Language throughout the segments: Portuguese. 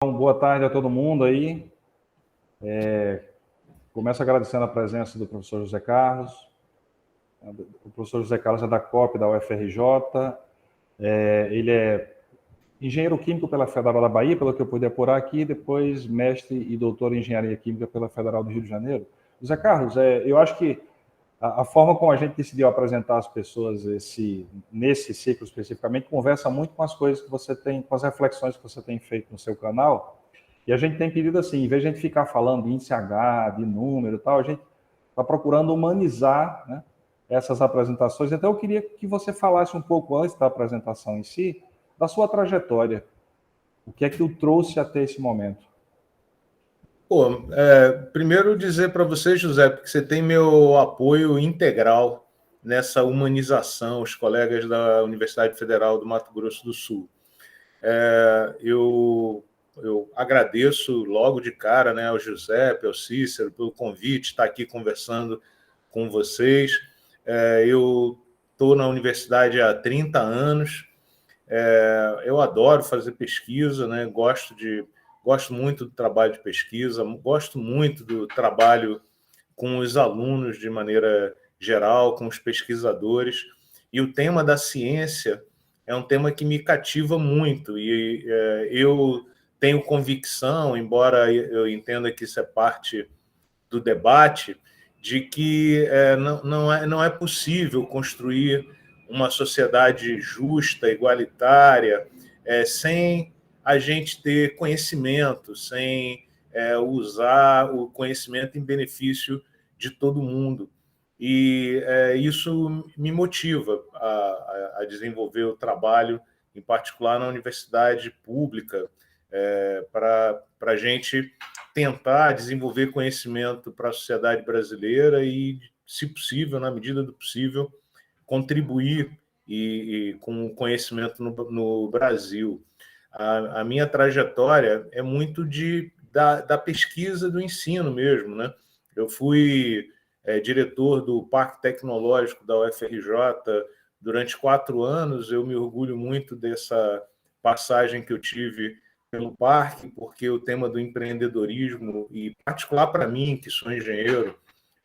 Então, boa tarde a todo mundo aí. Começo agradecendo a presença do professor José Carlos. O professor José Carlos é da COP, da UFRJ. Ele é engenheiro químico pela Federal da Bahia, pelo que eu pude apurar aqui, depois mestre e doutor em engenharia química pela Federal do Rio de Janeiro. José Carlos, eu acho que a forma como a gente decidiu apresentar as pessoas nesse ciclo especificamente conversa muito com as coisas que você tem, com as reflexões que você tem feito no seu canal. E a gente tem pedido assim, em vez de a gente ficar falando de índice H, de número e tal, a gente está procurando humanizar, né, essas apresentações. Então eu queria que você falasse um pouco antes da apresentação em si, da sua trajetória. O que é que o trouxe até esse momento? Primeiro dizer para você, José, que você tem meu apoio integral nessa humanização, os colegas da Universidade Federal do Mato Grosso do Sul. Eu agradeço logo de cara, né, ao José, ao Cícero, pelo convite, estar aqui conversando com vocês. Eu estou na universidade há 30 anos, eu adoro fazer pesquisa, né, gosto muito do trabalho de pesquisa, gosto muito do trabalho com os alunos de maneira geral, com os pesquisadores, e o tema da ciência é um tema que me cativa muito, e eu tenho convicção, embora eu entenda que isso é parte do debate, de que não é possível construir uma sociedade justa, igualitária, sem a gente ter conhecimento, sem usar o conhecimento em benefício de todo mundo. E isso me motiva a desenvolver o trabalho, em particular na universidade pública, para a gente tentar desenvolver conhecimento para a sociedade brasileira e, se possível, na medida do possível, contribuir com o conhecimento no Brasil. A minha trajetória é muito da pesquisa do ensino mesmo, né? Eu fui diretor do Parque Tecnológico da UFRJ durante 4 anos. Eu me orgulho muito dessa passagem que eu tive pelo parque, porque o tema do empreendedorismo, e particular para mim, que sou engenheiro,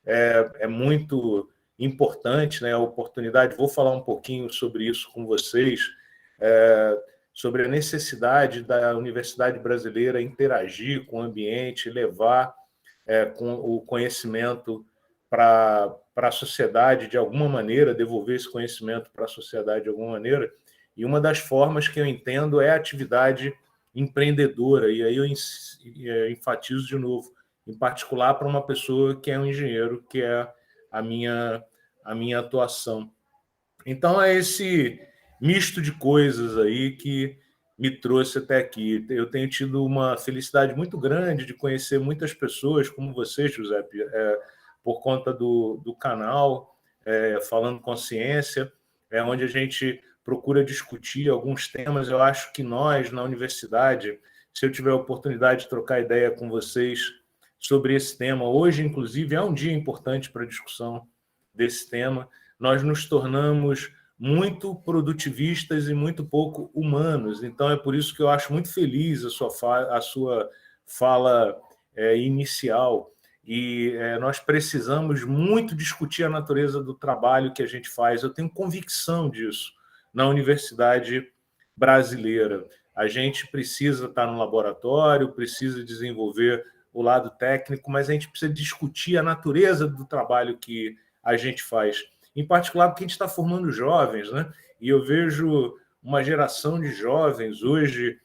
é muito importante, né? A oportunidade, vou falar um pouquinho sobre isso com vocês, sobre a necessidade da universidade brasileira interagir com o ambiente, levar com o conhecimento para a sociedade de alguma maneira, devolver esse conhecimento para a sociedade de alguma maneira. E uma das formas que eu entendo é a atividade empreendedora, e aí eu enfatizo de novo, em particular para uma pessoa que é um engenheiro, que é a minha atuação. Então, é esse misto de coisas aí que me trouxe até aqui. Eu tenho tido uma felicidade muito grande de conhecer muitas pessoas como você, Giuseppe, por conta do canal Falando com Ciência, onde a gente procura discutir alguns temas. Eu acho que nós, na universidade, se eu tiver a oportunidade de trocar ideia com vocês sobre esse tema, hoje, inclusive, é um dia importante para a discussão desse tema, nós nos tornamos muito produtivistas e muito pouco humanos. Então, é por isso que eu acho muito feliz a sua fala inicial. E nós precisamos muito discutir a natureza do trabalho que a gente faz. Eu tenho convicção disso na universidade brasileira. A gente precisa estar no laboratório, precisa desenvolver o lado técnico, mas a gente precisa discutir a natureza do trabalho que a gente faz. Em particular porque a gente está formando jovens, né? E eu vejo uma geração de jovens hoje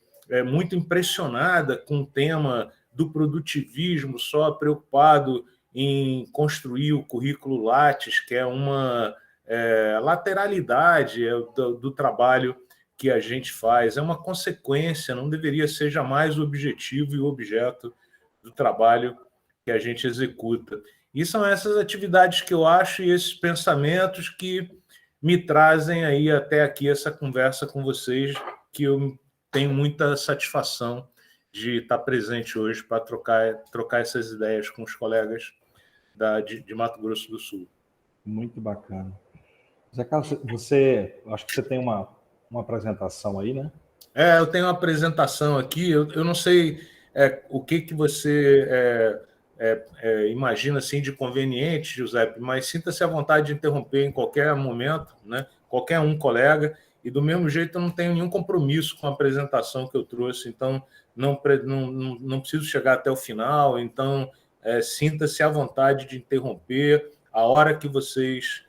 muito impressionada com o tema do produtivismo, só preocupado em construir o currículo Lattes, que é uma lateralidade do trabalho que a gente faz. É uma consequência, não deveria ser jamais o objetivo e o objeto do trabalho que a gente executa. E são essas atividades que eu acho e esses pensamentos que me trazem aí até aqui essa conversa com vocês, que eu tenho muita satisfação de estar presente hoje para trocar essas ideias com os colegas de Mato Grosso do Sul. Muito bacana. Zé Carlos, acho que você tem uma apresentação aí, né? Eu tenho uma apresentação aqui, eu não sei o que você imagina assim, de conveniente, Giuseppe, mas sinta-se à vontade de interromper em qualquer momento, né? Qualquer um colega, e do mesmo jeito eu não tenho nenhum compromisso com a apresentação que eu trouxe, então não preciso chegar até o final, então sinta-se à vontade de interromper a hora que vocês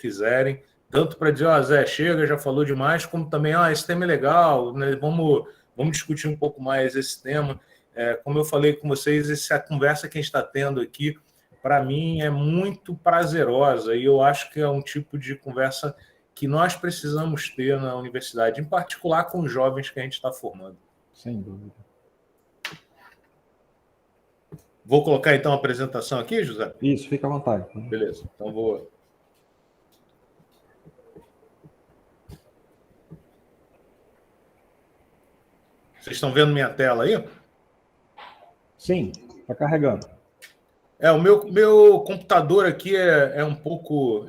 quiserem, tanto para dizer, Zé, chega, já falou demais, como também, esse tema é legal, né? Vamos discutir um pouco mais esse tema. Como eu falei com vocês, essa conversa que a gente está tendo aqui, para mim, é muito prazerosa, e eu acho que é um tipo de conversa que nós precisamos ter na universidade, em particular com os jovens que a gente está formando. Sem dúvida. Vou colocar, então, a apresentação aqui, José? Isso, fica à vontade. Beleza, então vou... Vocês estão vendo minha tela aí? Sim, está carregando. O meu computador aqui é um pouco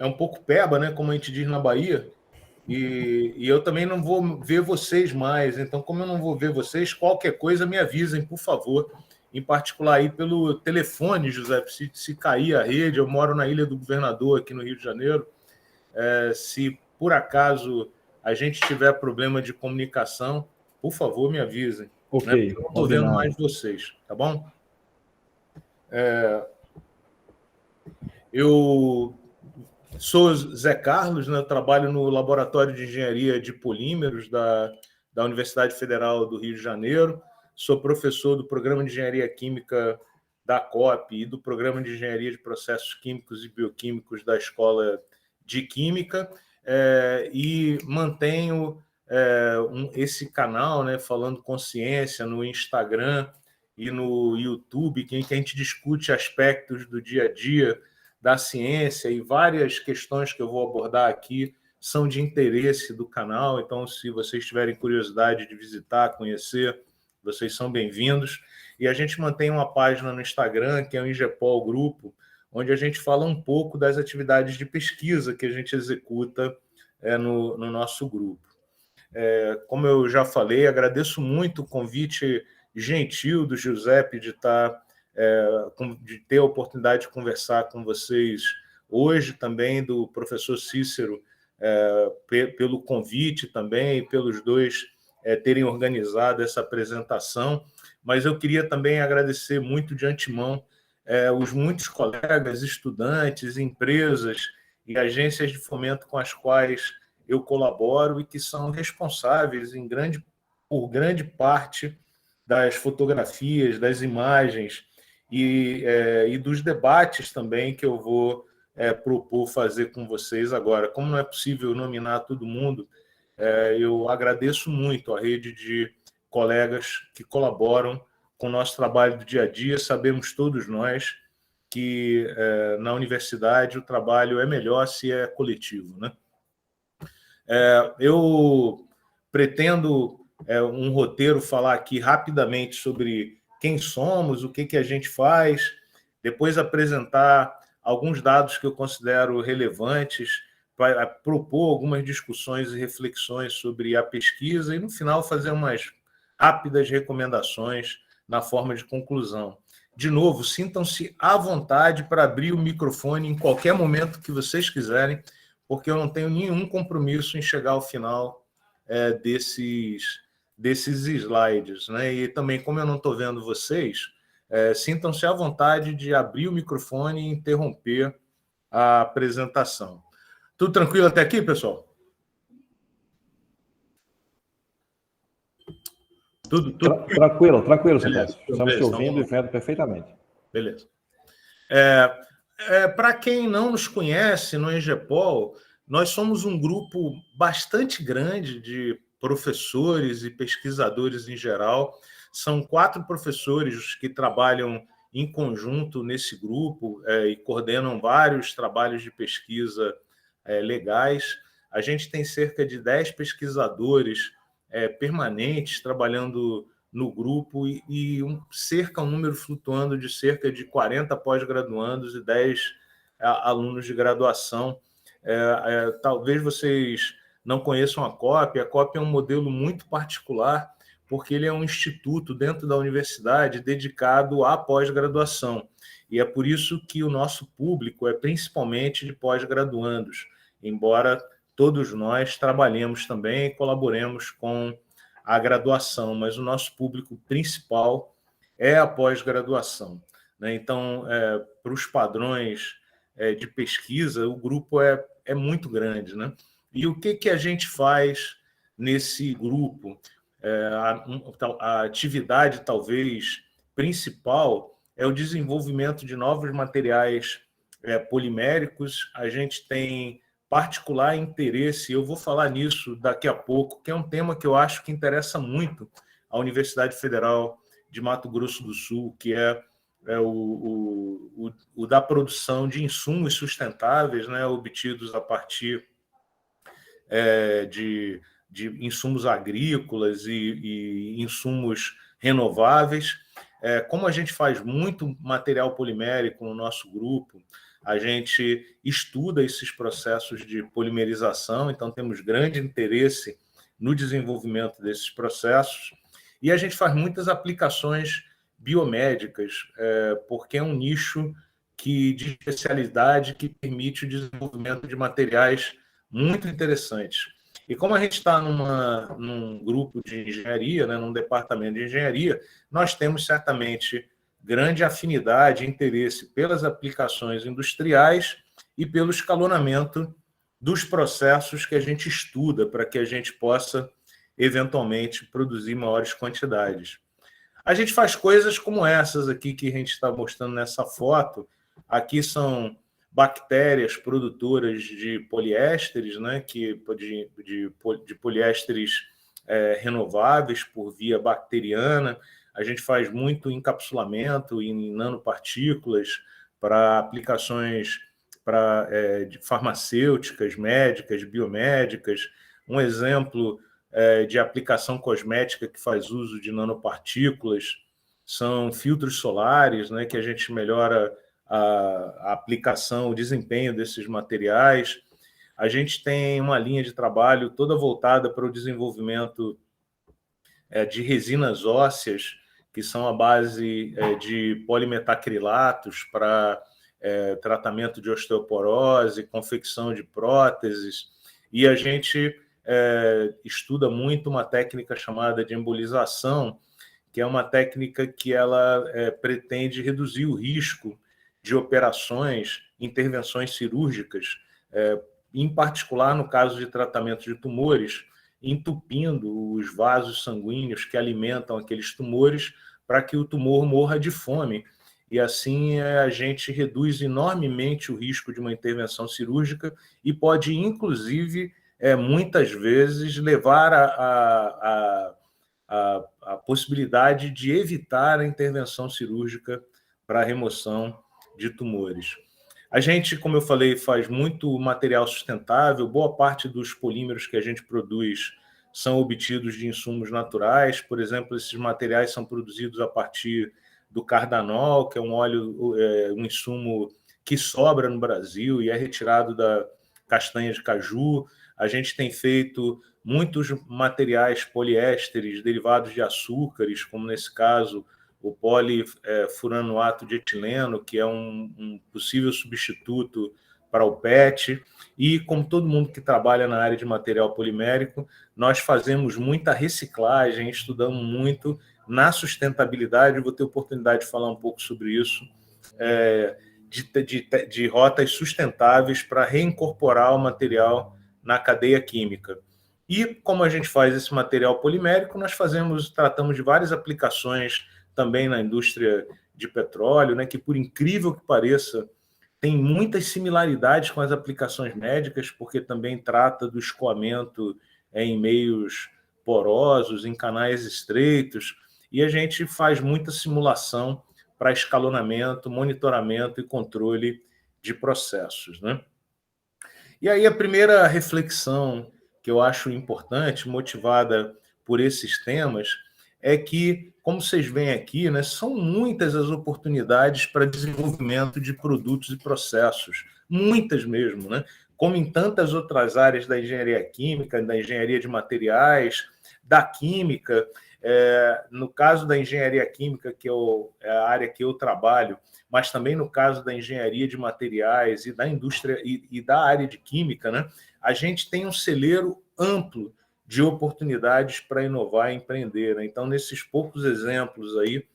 peba, né? Como a gente diz na Bahia. E eu também não vou ver vocês mais. Então, como eu não vou ver vocês, qualquer coisa me avisem, por favor. Em particular aí pelo telefone, José. Se cair a rede, eu moro na Ilha do Governador, aqui no Rio de Janeiro. Se por acaso a gente tiver problema de comunicação, por favor, me avisem. Ok, né? Eu não estou vendo mais vocês, tá bom? Eu sou Zé Carlos, né? Trabalho no Laboratório de Engenharia de Polímeros da Universidade Federal do Rio de Janeiro. Sou professor do Programa de Engenharia Química da COP e do Programa de Engenharia de Processos Químicos e Bioquímicos da Escola de Química, e mantenho esse canal, né, Falando Consciência, no Instagram e no YouTube, em que a gente discute aspectos do dia a dia da ciência, e várias questões que eu vou abordar aqui são de interesse do canal. Então, se vocês tiverem curiosidade de visitar, conhecer, vocês são bem-vindos. E a gente mantém uma página no Instagram, que é o Ingepol Grupo, onde a gente fala um pouco das atividades de pesquisa que a gente executa no nosso grupo. Como eu já falei, agradeço muito o convite gentil do Giuseppe de ter a oportunidade de conversar com vocês hoje, também do professor Cícero, pelo convite também, e pelos dois terem organizado essa apresentação. Mas eu queria também agradecer muito de antemão os muitos colegas, estudantes, empresas e agências de fomento com as quais eu colaboro e que são responsáveis por grande parte das fotografias, das imagens e dos debates também que eu vou propor fazer com vocês agora. Como não é possível nominar todo mundo, eu agradeço muito a rede de colegas que colaboram com o nosso trabalho do dia a dia. Sabemos todos nós que na universidade o trabalho é melhor se é coletivo, né? Eu pretendo um roteiro falar aqui rapidamente sobre quem somos, o que a gente faz, depois apresentar alguns dados que eu considero relevantes, para propor algumas discussões e reflexões sobre a pesquisa e, no final, fazer umas rápidas recomendações na forma de conclusão. De novo, sintam-se à vontade para abrir o microfone em qualquer momento que vocês quiserem, porque eu não tenho nenhum compromisso em chegar ao final desses slides, né? E também, como eu não estou vendo vocês, sintam-se à vontade de abrir o microfone e interromper a apresentação. Tudo tranquilo até aqui, pessoal? Tudo. Tranquilo, Santos. Estamos te ouvindo e vendo perfeitamente. Beleza. Para quem não nos conhece, no Ingepol, nós somos um grupo bastante grande de professores e pesquisadores em geral. São 4 professores que trabalham em conjunto nesse grupo e coordenam vários trabalhos de pesquisa legais. A gente tem cerca de 10 pesquisadores permanentes trabalhando no grupo e um número flutuando de cerca de 40 pós-graduandos e 10 alunos de graduação. Talvez vocês não conheçam a COP é um modelo muito particular, porque ele é um instituto dentro da universidade dedicado à pós-graduação. E é por isso que o nosso público é principalmente de pós-graduandos, embora todos nós trabalhemos também e colaboremos com a graduação, mas o nosso público principal é a pós-graduação, né? Então, para os padrões de pesquisa, o grupo é muito grande, né? E o que a gente faz nesse grupo? A atividade, talvez, principal é o desenvolvimento de novos materiais poliméricos. A gente tem particular interesse, eu vou falar nisso daqui a pouco, que é um tema que eu acho que interessa muito à Universidade Federal de Mato Grosso do Sul, que é o da produção de insumos sustentáveis, né, obtidos a partir de insumos agrícolas e insumos renováveis. Como a gente faz muito material polimérico no nosso grupo, a gente estuda esses processos de polimerização, então temos grande interesse no desenvolvimento desses processos, e a gente faz muitas aplicações biomédicas, porque é um nicho de especialidade que permite o desenvolvimento de materiais muito interessantes. E como a gente está num grupo de engenharia, né, num departamento de engenharia, nós temos certamente grande afinidade e interesse pelas aplicações industriais e pelo escalonamento dos processos que a gente estuda para que a gente possa, eventualmente, produzir maiores quantidades. A gente faz coisas como essas aqui que a gente está mostrando nessa foto. Aqui são bactérias produtoras de poliésteres, né, de poliésteres renováveis por via bacteriana. A gente faz muito encapsulamento em nanopartículas para aplicações farmacêuticas, médicas, biomédicas. Um exemplo de aplicação cosmética que faz uso de nanopartículas são filtros solares, né, que a gente melhora a aplicação, o desempenho desses materiais. A gente tem uma linha de trabalho toda voltada para o desenvolvimento de resinas ósseas, que são a base de polimetacrilatos para tratamento de osteoporose, confecção de próteses, e a gente estuda muito uma técnica chamada de embolização, que é uma técnica que ela pretende reduzir o risco de operações, intervenções cirúrgicas, em particular no caso de tratamento de tumores, entupindo os vasos sanguíneos que alimentam aqueles tumores para que o tumor morra de fome. E assim a gente reduz enormemente o risco de uma intervenção cirúrgica e pode, inclusive, muitas vezes, levar a possibilidade de evitar a intervenção cirúrgica para a remoção de tumores. A gente, como eu falei, faz muito material sustentável. Boa parte dos polímeros que a gente produz são obtidos de insumos naturais. Por exemplo, esses materiais são produzidos a partir do cardanol, que é um óleo, um insumo que sobra no Brasil e é retirado da castanha de caju. A gente tem feito muitos materiais poliésteres derivados de açúcares, como nesse caso o polifuranoato de etileno, que é um possível substituto para o PET. E, como todo mundo que trabalha na área de material polimérico, nós fazemos muita reciclagem, estudamos muito na sustentabilidade. Eu vou ter oportunidade de falar um pouco sobre isso, de rotas sustentáveis para reincorporar o material na cadeia química. E, como a gente faz esse material polimérico, nós tratamos de várias aplicações também na indústria de petróleo, né, que, por incrível que pareça, tem muitas similaridades com as aplicações médicas, porque também trata do escoamento em meios porosos, em canais estreitos, e a gente faz muita simulação para escalonamento, monitoramento e controle de processos, né? E aí a primeira reflexão que eu acho importante, motivada por esses temas, é que, como vocês veem aqui, né, são muitas as oportunidades para desenvolvimento de produtos e processos, muitas mesmo, né? como em tantas outras áreas da engenharia química, da engenharia de materiais, da química. No caso da engenharia química, que é a área que eu trabalho, mas também no caso da engenharia de materiais e da indústria e da área de química, né, a gente tem um celeiro amplo de oportunidades para inovar e empreender, né? Então, nesses poucos exemplos aí,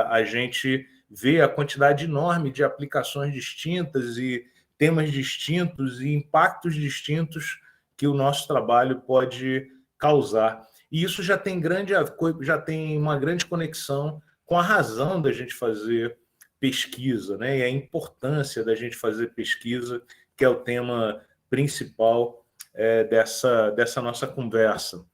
a gente vê a quantidade enorme de aplicações distintas e temas distintos e impactos distintos que o nosso trabalho pode causar. E isso já tem uma grande conexão com a razão da gente fazer pesquisa, né? E a importância da gente fazer pesquisa, que é o tema principal dessa nossa conversa.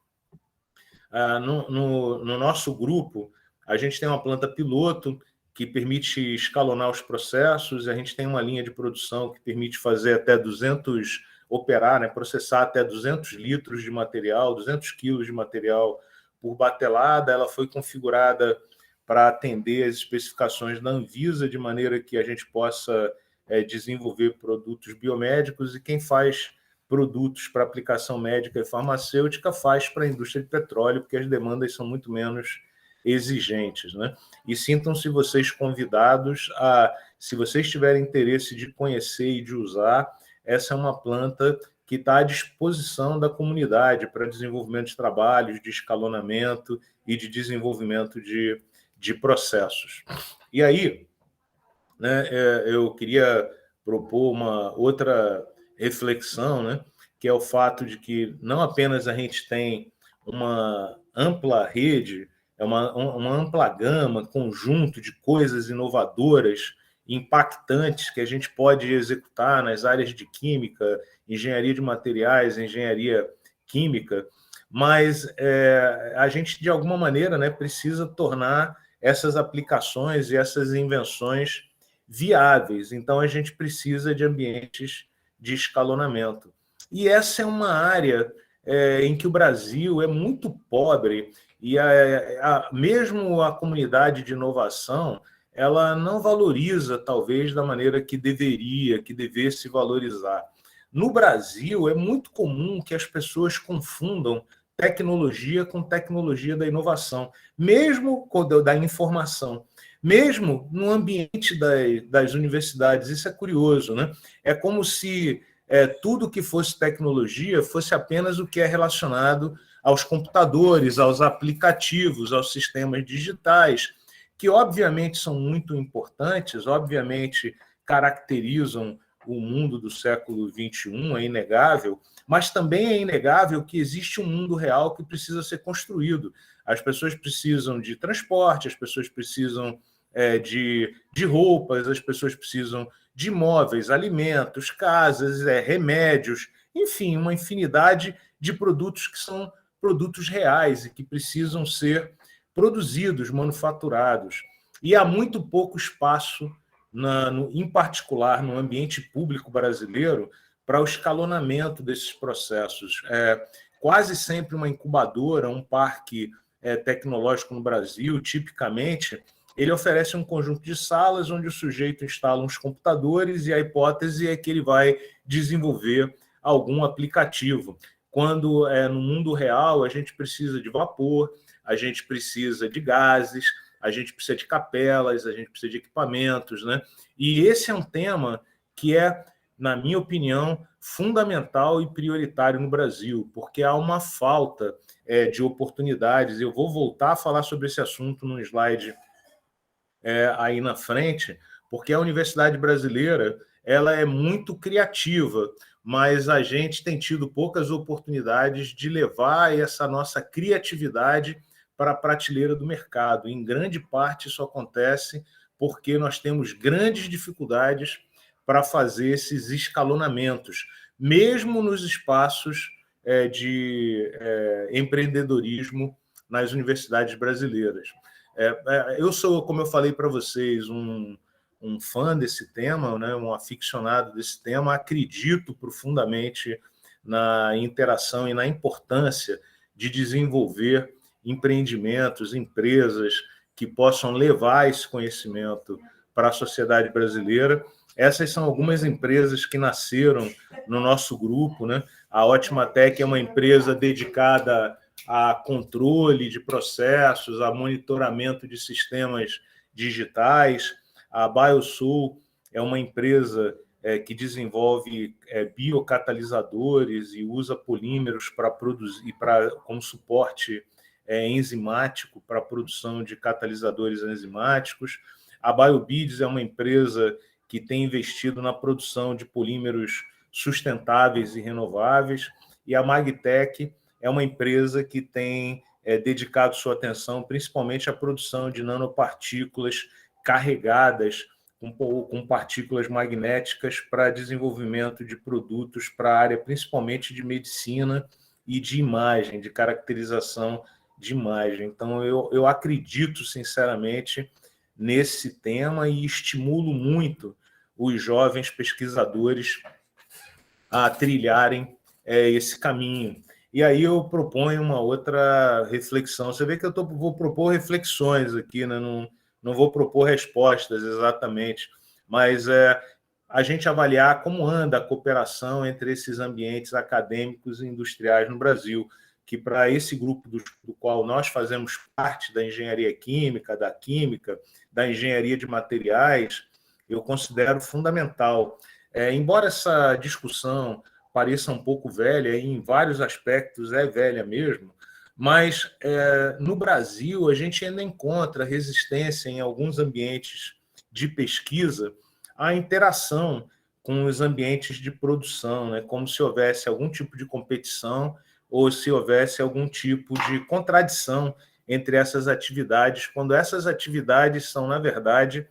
No nosso grupo, a gente tem uma planta piloto que permite escalonar os processos, a gente tem uma linha de produção que permite fazer até 200, operar, né, processar até 200 litros de material, 200 quilos de material por batelada. Ela foi configurada para atender as especificações da Anvisa, de maneira que a gente possa desenvolver produtos biomédicos, e quem faz produtos para aplicação médica e farmacêutica faz para a indústria de petróleo, porque as demandas são muito menos exigentes, né? E sintam-se vocês convidados se vocês tiverem interesse de conhecer e de usar, essa é uma planta que está à disposição da comunidade para desenvolvimento de trabalhos, de escalonamento e de desenvolvimento de processos. E aí, né, eu queria propor uma outra reflexão, né, que é o fato de que não apenas a gente tem uma ampla rede, uma ampla gama, conjunto de coisas inovadoras, impactantes, que a gente pode executar nas áreas de química, engenharia de materiais, engenharia química, mas a gente, de alguma maneira, né, precisa tornar essas aplicações e essas invenções viáveis. Então, a gente precisa de ambientes de escalonamento. E essa é uma área em que o Brasil é muito pobre, e mesmo a comunidade de inovação, ela não valoriza, talvez, da maneira que devesse valorizar. No Brasil, é muito comum que as pessoas confundam tecnologia com tecnologia da inovação, mesmo da informação. Mesmo no ambiente das universidades, isso é curioso, né? É como se tudo que fosse tecnologia fosse apenas o que é relacionado aos computadores, aos aplicativos, aos sistemas digitais, que obviamente são muito importantes, obviamente caracterizam o mundo do século XXI, é inegável, mas também é inegável que existe um mundo real que precisa ser construído. As pessoas precisam de transporte, as pessoas precisam de roupas, as pessoas precisam de móveis, alimentos, casas, remédios, enfim, uma infinidade de produtos que são produtos reais e que precisam ser produzidos, manufaturados. E há muito pouco espaço, em particular no ambiente público brasileiro, para o escalonamento desses processos. Quase sempre uma incubadora, um parque tecnológico no Brasil, tipicamente, ele oferece um conjunto de salas onde o sujeito instala uns computadores e a hipótese é que ele vai desenvolver algum aplicativo. Quando no mundo real a gente precisa de vapor, a gente precisa de gases, a gente precisa de capelas, a gente precisa de equipamentos, né? E esse é um tema que é, na minha opinião, fundamental e prioritário no Brasil, porque há uma falta de oportunidades. Eu vou voltar a falar sobre esse assunto num slide aí na frente, porque a universidade brasileira ela é muito criativa, mas a gente tem tido poucas oportunidades de levar essa nossa criatividade para a prateleira do mercado. Em grande parte isso acontece porque nós temos grandes dificuldades para fazer esses escalonamentos, mesmo nos espaços de empreendedorismo nas universidades brasileiras. Eu sou, como eu falei para vocês, um fã desse tema, né, um aficionado desse tema, acredito profundamente na interação e na importância de desenvolver empreendimentos, empresas que possam levar esse conhecimento para a sociedade brasileira. Essas são algumas empresas que nasceram no nosso grupo, né? A Ótimatec é uma empresa dedicada a controle de processos, a monitoramento de sistemas digitais. A Biosul é uma empresa que desenvolve biocatalisadores e usa polímeros para produzir, como suporte enzimático para a produção de catalisadores enzimáticos. A BioBids é uma empresa que tem investido na produção de polímeros sustentáveis e renováveis, e a Magtec é uma empresa que tem dedicado sua atenção principalmente à produção de nanopartículas carregadas com partículas magnéticas para desenvolvimento de produtos para a área principalmente de medicina e de imagem, de caracterização de imagem. Então, eu acredito, sinceramente, nesse tema e estimulo muito os jovens pesquisadores a trilharem esse caminho. E aí eu proponho uma outra reflexão. Você vê que eu vou propor reflexões aqui, né? Não vou propor respostas exatamente, mas a gente avaliar como anda a cooperação entre esses ambientes acadêmicos e industriais no Brasil, que para esse grupo do qual nós fazemos parte, da engenharia química, da engenharia de materiais, eu considero fundamental. Embora essa discussão pareça um pouco velha, e em vários aspectos é velha mesmo, mas no Brasil a gente ainda encontra resistência em alguns ambientes de pesquisa à interação com os ambientes de produção, né? Como se houvesse algum tipo de competição ou se houvesse algum tipo de contradição entre essas atividades, quando essas atividades são, na verdade,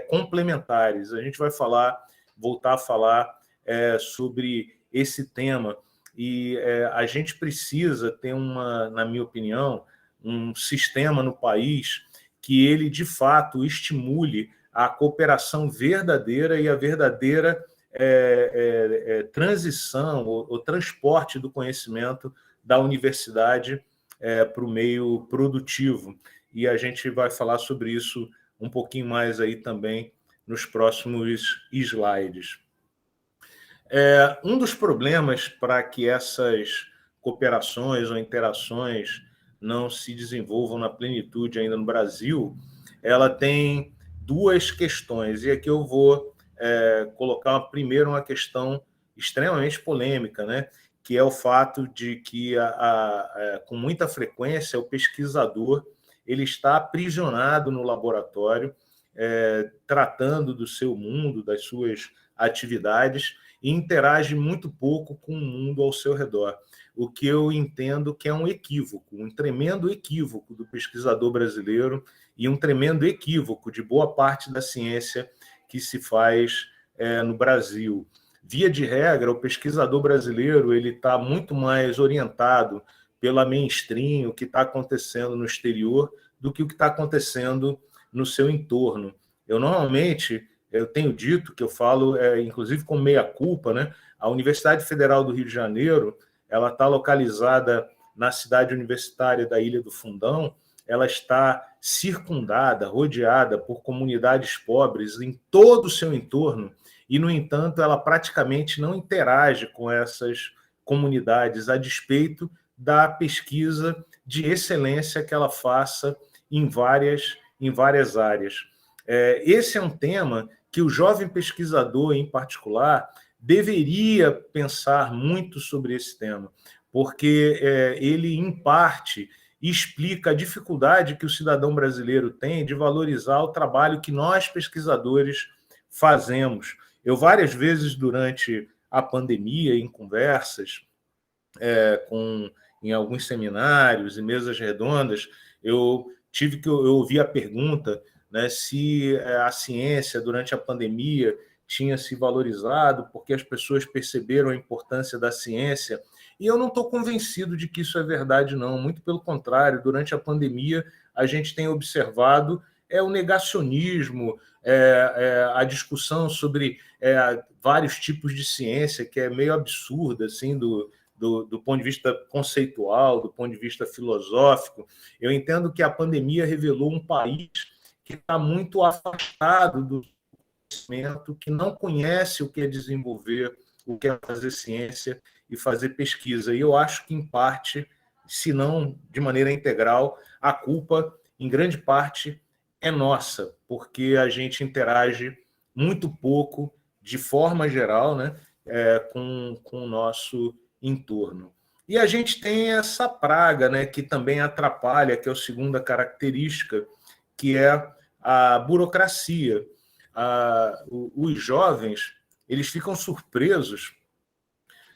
complementares. A gente vai voltar a falar sobre esse tema, e a gente precisa ter na minha opinião, um sistema no país que ele, de fato, estimule a cooperação verdadeira e a verdadeira transição ou transporte do conhecimento da universidade para o meio produtivo. E a gente vai falar sobre isso um pouquinho mais aí também nos próximos slides. Um dos problemas para que essas cooperações ou interações não se desenvolvam na plenitude ainda no Brasil, ela tem duas questões, e aqui eu vou colocar primeiro uma questão extremamente polêmica, né? Que é o fato de que, com muita frequência, o pesquisador ele está aprisionado no laboratório, tratando do seu mundo, das suas atividades, e interage muito pouco com o mundo ao seu redor. O que eu entendo que é um equívoco, um tremendo equívoco do pesquisador brasileiro e um tremendo equívoco de boa parte da ciência que se faz no Brasil. Via de regra, o pesquisador brasileiro ele está muito mais orientado pela mainstream, o que está acontecendo no exterior, do que o que está acontecendo no seu entorno. Eu tenho dito que eu falo, inclusive com meia-culpa, né? A Universidade Federal do Rio de Janeiro, ela está localizada na cidade universitária da Ilha do Fundão, ela está circundada, rodeada por comunidades pobres em todo o seu entorno, e, no entanto, ela praticamente não interage com essas comunidades, a despeito da pesquisa de excelência que ela faça em várias áreas. Esse é um tema que o jovem pesquisador, em particular, deveria pensar muito sobre esse tema, porque ele, em parte, explica a dificuldade que o cidadão brasileiro tem de valorizar o trabalho que nós, pesquisadores, fazemos. Eu, várias vezes, durante a pandemia, em conversas, em alguns seminários e mesas redondas, eu ouvi a pergunta, né, se a ciência, durante a pandemia, tinha se valorizado, porque as pessoas perceberam a importância da ciência. E eu não estou convencido de que isso é verdade, não. Muito pelo contrário, durante a pandemia, a gente tem observado o negacionismo, a discussão sobre vários tipos de ciência, que é meio absurda, assim, do ponto de vista conceitual, do ponto de vista filosófico. Eu entendo que a pandemia revelou um país que está muito afastado conhecimento, que não conhece o que é desenvolver, o que é fazer ciência e fazer pesquisa. E eu acho que, em parte, se não de maneira integral, a culpa, em grande parte, é nossa, porque a gente interage muito pouco, de forma geral, né, com o nosso entorno. E a gente tem essa praga, né, que também atrapalha, que é a segunda característica, que é a burocracia. Os jovens, eles ficam surpresos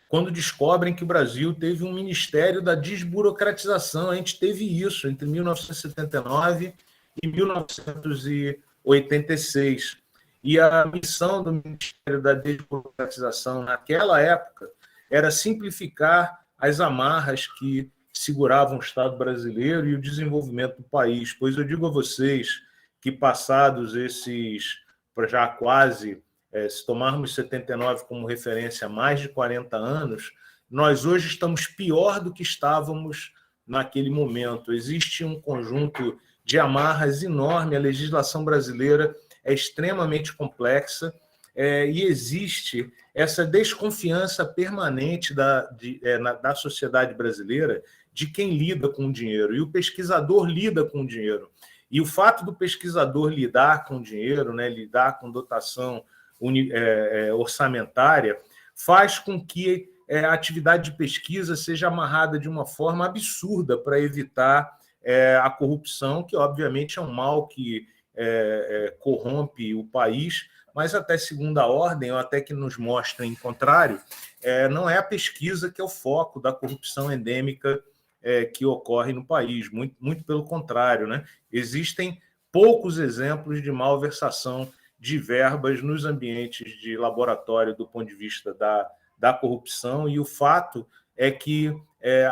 quando descobrem que o Brasil teve um Ministério da Desburocratização. A gente teve isso entre 1979 e 1986. E a missão do Ministério da Desburocratização naquela época era simplificar as amarras que seguravam o Estado brasileiro e o desenvolvimento do país. Pois eu digo a vocês que, passados esses já quase, se tomarmos 79 como referência, mais de 40 anos, nós hoje estamos pior do que estávamos naquele momento. Existe um conjunto de amarras enorme, a legislação brasileira é extremamente complexa, e existe essa desconfiança permanente da sociedade brasileira de quem lida com o dinheiro, e o pesquisador lida com o dinheiro. E o fato do pesquisador lidar com dinheiro, né, lidar com dotação orçamentária, faz com que a atividade de pesquisa seja amarrada de uma forma absurda para evitar a corrupção, que obviamente é um mal que corrompe o país, mas até segunda ordem, ou até que nos mostrem em contrário, não é a pesquisa que é o foco da corrupção endêmica que ocorre no país, muito, muito pelo contrário, né? Existem poucos exemplos de malversação de verbas nos ambientes de laboratório do ponto de vista da corrupção, e o fato é que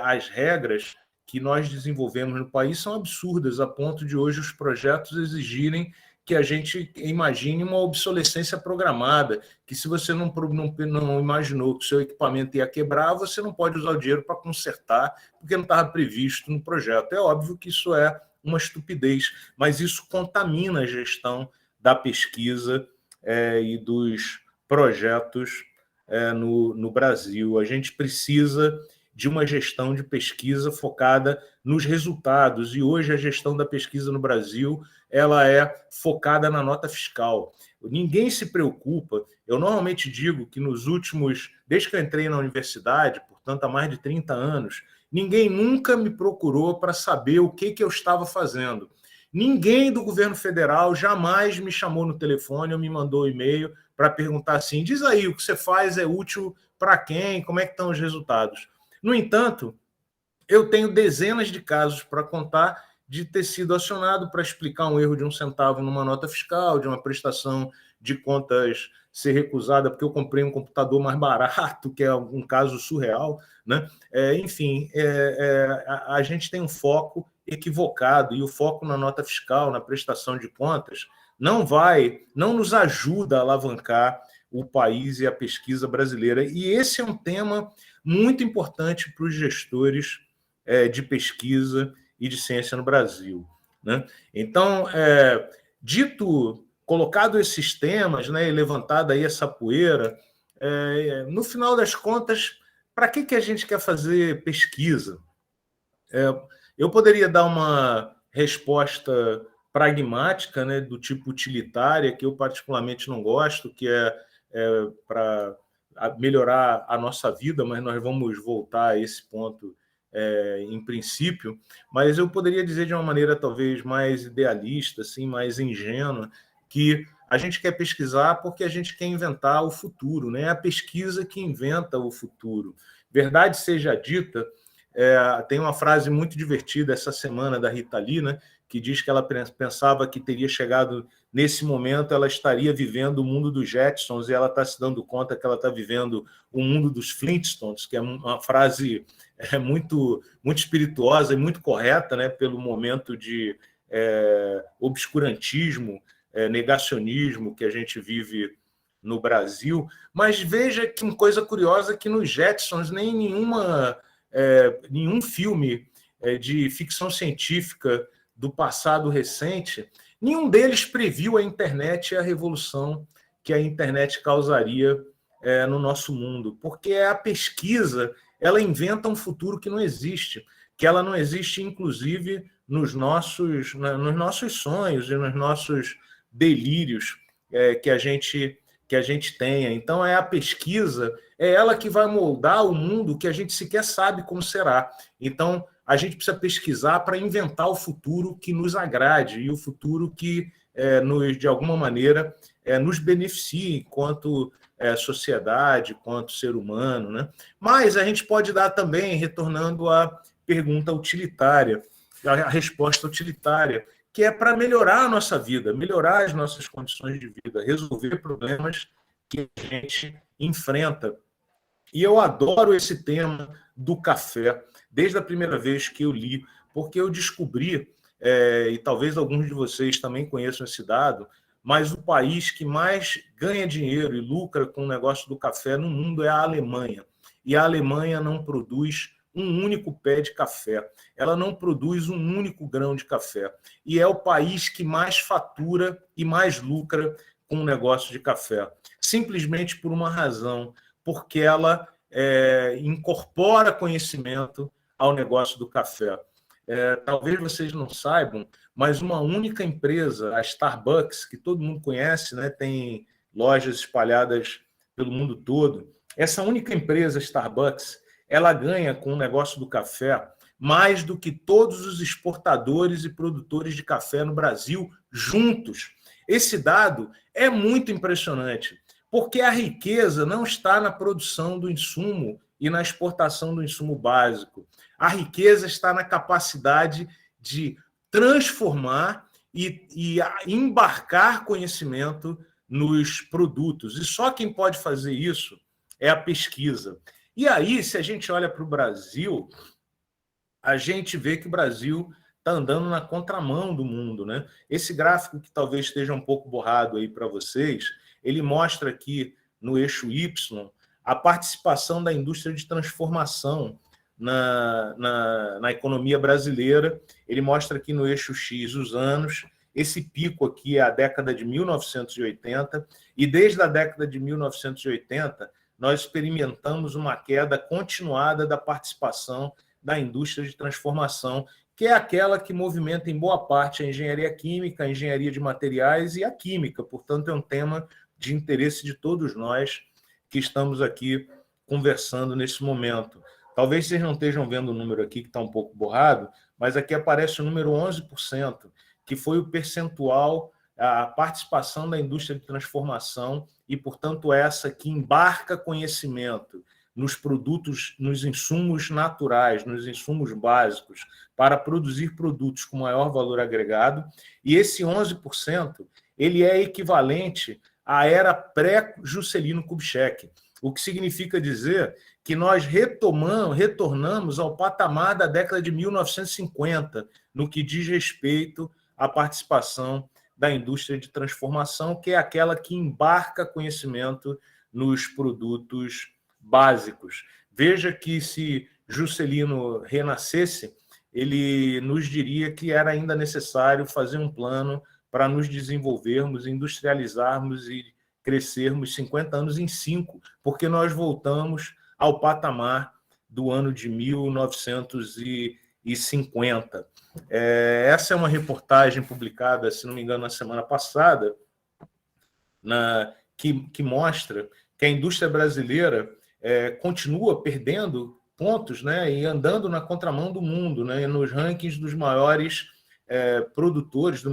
as regras que nós desenvolvemos no país são absurdas, a ponto de hoje os projetos exigirem que a gente imagine uma obsolescência programada, que se você não imaginou que o seu equipamento ia quebrar, você não pode usar o dinheiro para consertar, porque não estava previsto no projeto. É óbvio que isso é uma estupidez, mas isso contamina a gestão da pesquisa e dos projetos no Brasil. A gente precisa de uma gestão de pesquisa focada nos resultados, e hoje a gestão da pesquisa no Brasil ela é focada na nota fiscal. Ninguém se preocupa. Eu normalmente digo que desde que eu entrei na universidade, portanto há mais de 30 anos, ninguém nunca me procurou para saber o que eu estava fazendo. Ninguém do governo federal jamais me chamou no telefone ou me mandou e-mail para perguntar assim, diz aí, o que você faz é útil para quem? Como é que estão os resultados? No entanto, eu tenho dezenas de casos para contar de ter sido acionado para explicar um erro de 1 centavo numa nota fiscal, de uma prestação de contas ser recusada porque eu comprei um computador mais barato, que é um caso surreal, né? Enfim, a gente tem um foco equivocado, e o foco na nota fiscal, na prestação de contas, não nos ajuda a alavancar o país e a pesquisa brasileira. E esse é um tema muito importante para os gestores de pesquisa e de ciência no Brasil, né? Então, colocado esses temas, né, e levantada aí essa poeira, no final das contas, para que a gente quer fazer pesquisa? Eu poderia dar uma resposta pragmática, né, do tipo utilitária, que eu particularmente não gosto, que é para melhorar a nossa vida, mas nós vamos voltar a esse ponto em princípio, mas eu poderia dizer de uma maneira talvez mais idealista, assim, mais ingênua, que a gente quer pesquisar porque a gente quer inventar o futuro, né? É a pesquisa que inventa o futuro. Verdade seja dita, tem uma frase muito divertida essa semana da Rita Lee, né, que diz que ela pensava que teria chegado nesse momento, ela estaria vivendo o mundo dos Jetsons, e ela está se dando conta que ela está vivendo o mundo dos Flintstones, que é uma frase muito, muito espirituosa e muito correta, né, pelo momento de obscurantismo, negacionismo que a gente vive no Brasil. Mas veja que coisa curiosa, que nos Jetsons nem nenhum filme de ficção científica do passado recente, nenhum deles previu a internet e a revolução que a internet causaria no nosso mundo, porque a pesquisa ela inventa um futuro que não existe, que ela não existe, inclusive, nos nossos sonhos e nos nossos delírios que a gente tenha. Então, a pesquisa é ela que vai moldar o mundo que a gente sequer sabe como será. Então, a gente precisa pesquisar para inventar o futuro que nos agrade e o futuro que, de alguma maneira, nos beneficie enquanto sociedade, quanto ser humano, né? Mas a gente pode dar também, retornando à pergunta utilitária, a resposta utilitária, que é para melhorar a nossa vida, melhorar as nossas condições de vida, resolver problemas que a gente enfrenta. E eu adoro esse tema do café, desde a primeira vez que eu li, porque eu descobri, e talvez alguns de vocês também conheçam esse dado, mas o país que mais ganha dinheiro e lucra com o negócio do café no mundo é a Alemanha. E a Alemanha não produz um único pé de café. Ela não produz um único grão de café. E é o país que mais fatura e mais lucra com o negócio de café. Simplesmente por uma razão, porque ela incorpora conhecimento ao negócio do café. Talvez vocês não saibam, mas uma única empresa, a Starbucks, que todo mundo conhece, né, tem lojas espalhadas pelo mundo todo, essa única empresa, Starbucks, ela ganha com o negócio do café mais do que todos os exportadores e produtores de café no Brasil juntos. Esse dado é muito impressionante, porque a riqueza não está na produção do insumo e na exportação do insumo básico. A riqueza está na capacidade de transformar e embarcar conhecimento nos produtos. E só quem pode fazer isso é a pesquisa. E aí, se a gente olha para o Brasil, a gente vê que o Brasil está andando na contramão do mundo, né? Esse gráfico, que talvez esteja um pouco borrado aí para vocês, ele mostra aqui no eixo Y a participação da indústria de transformação na economia brasileira. Ele mostra aqui no eixo X os anos. Esse pico aqui é a década de 1980, e desde a década de 1980 nós experimentamos uma queda continuada da participação da indústria de transformação, que é aquela que movimenta em boa parte a engenharia química, a engenharia de materiais e a química. Portanto, é um tema de interesse de todos nós que estamos aqui conversando nesse momento. Talvez vocês não estejam vendo o número aqui, que está um pouco borrado, mas aqui aparece o número 11%, que foi o percentual, a participação da indústria de transformação, e, portanto, essa que embarca conhecimento nos produtos, nos insumos naturais, nos insumos básicos, para produzir produtos com maior valor agregado. E esse 11%, ele é equivalente à era pré-Juscelino Kubitschek, o que significa dizer que nós retornamos ao patamar da década de 1950, no que diz respeito à participação da indústria de transformação, que é aquela que embarca conhecimento nos produtos básicos. Veja que, se Juscelino renascesse, ele nos diria que era ainda necessário fazer um plano para nos desenvolvermos, industrializarmos e crescermos 50 anos em 5, porque nós voltamos ao patamar do ano de 1950. Essa é uma reportagem publicada, se não me engano, na semana passada, que mostra que a indústria brasileira continua perdendo pontos, né, e andando na contramão do mundo, né, nos rankings dos maiores produtores,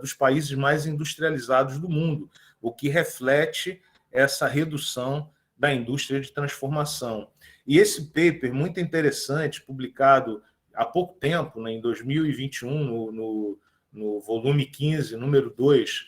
dos países mais industrializados do mundo, o que reflete essa redução da indústria de transformação. E esse paper, muito interessante, publicado há pouco tempo, né, em 2021, no volume 15, número 2,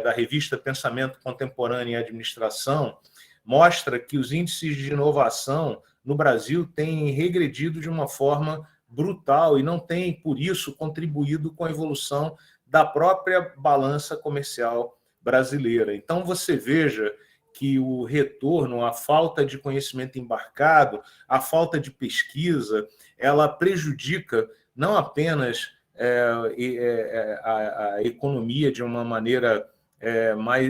da revista Pensamento Contemporâneo em Administração, mostra que os índices de inovação no Brasil têm regredido de uma forma brutal e não têm, por isso, contribuído com a evolução da própria balança comercial brasileira. Então, você veja que o retorno, a falta de conhecimento embarcado, a falta de pesquisa, ela prejudica não apenas a economia de uma maneira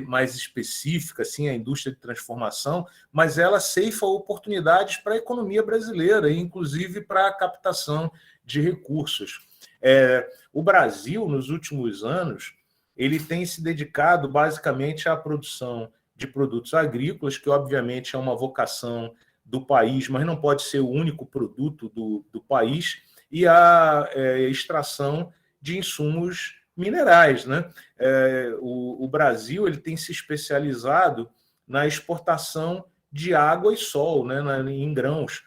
mais específica, assim, a indústria de transformação, mas ela ceifa oportunidades para a economia brasileira, inclusive para a captação de recursos. O Brasil, nos últimos anos, ele tem se dedicado basicamente à produção de produtos agrícolas, que obviamente é uma vocação do país, mas não pode ser o único produto do país, e a extração de insumos minerais, né? O Brasil ele tem se especializado na exportação de água e sol, né, em grãos.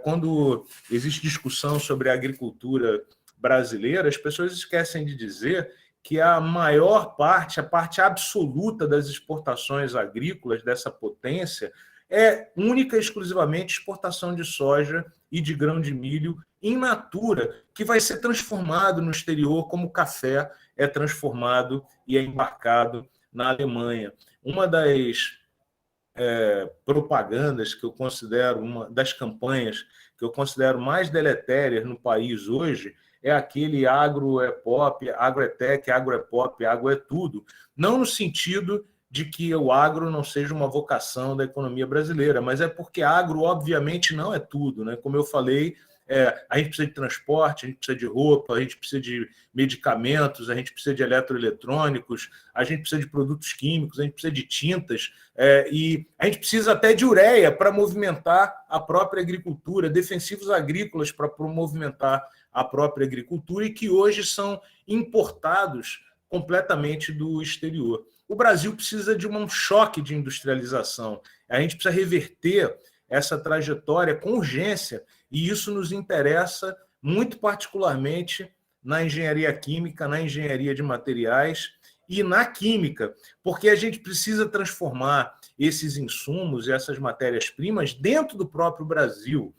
Quando existe discussão sobre a agricultura brasileira, as pessoas esquecem de dizer que a maior parte, a parte absoluta das exportações agrícolas dessa potência é única e exclusivamente exportação de soja e de grão de milho in natura, que vai ser transformado no exterior como o café é transformado e é embarcado na Alemanha. Uma das propagandas que eu considero, uma das campanhas que eu considero mais deletérias no país hoje, é aquele agro é pop, agro é tech, agro é pop, agro é tudo. Não no sentido de que o agro não seja uma vocação da economia brasileira, mas é porque agro, obviamente, não é tudo, né? Como eu falei, a gente precisa de transporte, a gente precisa de roupa, a gente precisa de medicamentos, a gente precisa de eletroeletrônicos, a gente precisa de produtos químicos, a gente precisa de tintas, e a gente precisa até de ureia para movimentar a própria agricultura, defensivos agrícolas para movimentar a própria agricultura e que hoje são importados completamente do exterior. O Brasil precisa de um choque de industrialização. A gente precisa reverter essa trajetória com urgência, e isso nos interessa muito particularmente na engenharia química, na engenharia de materiais e na química, porque a gente precisa transformar esses insumos e essas matérias-primas dentro do próprio Brasil.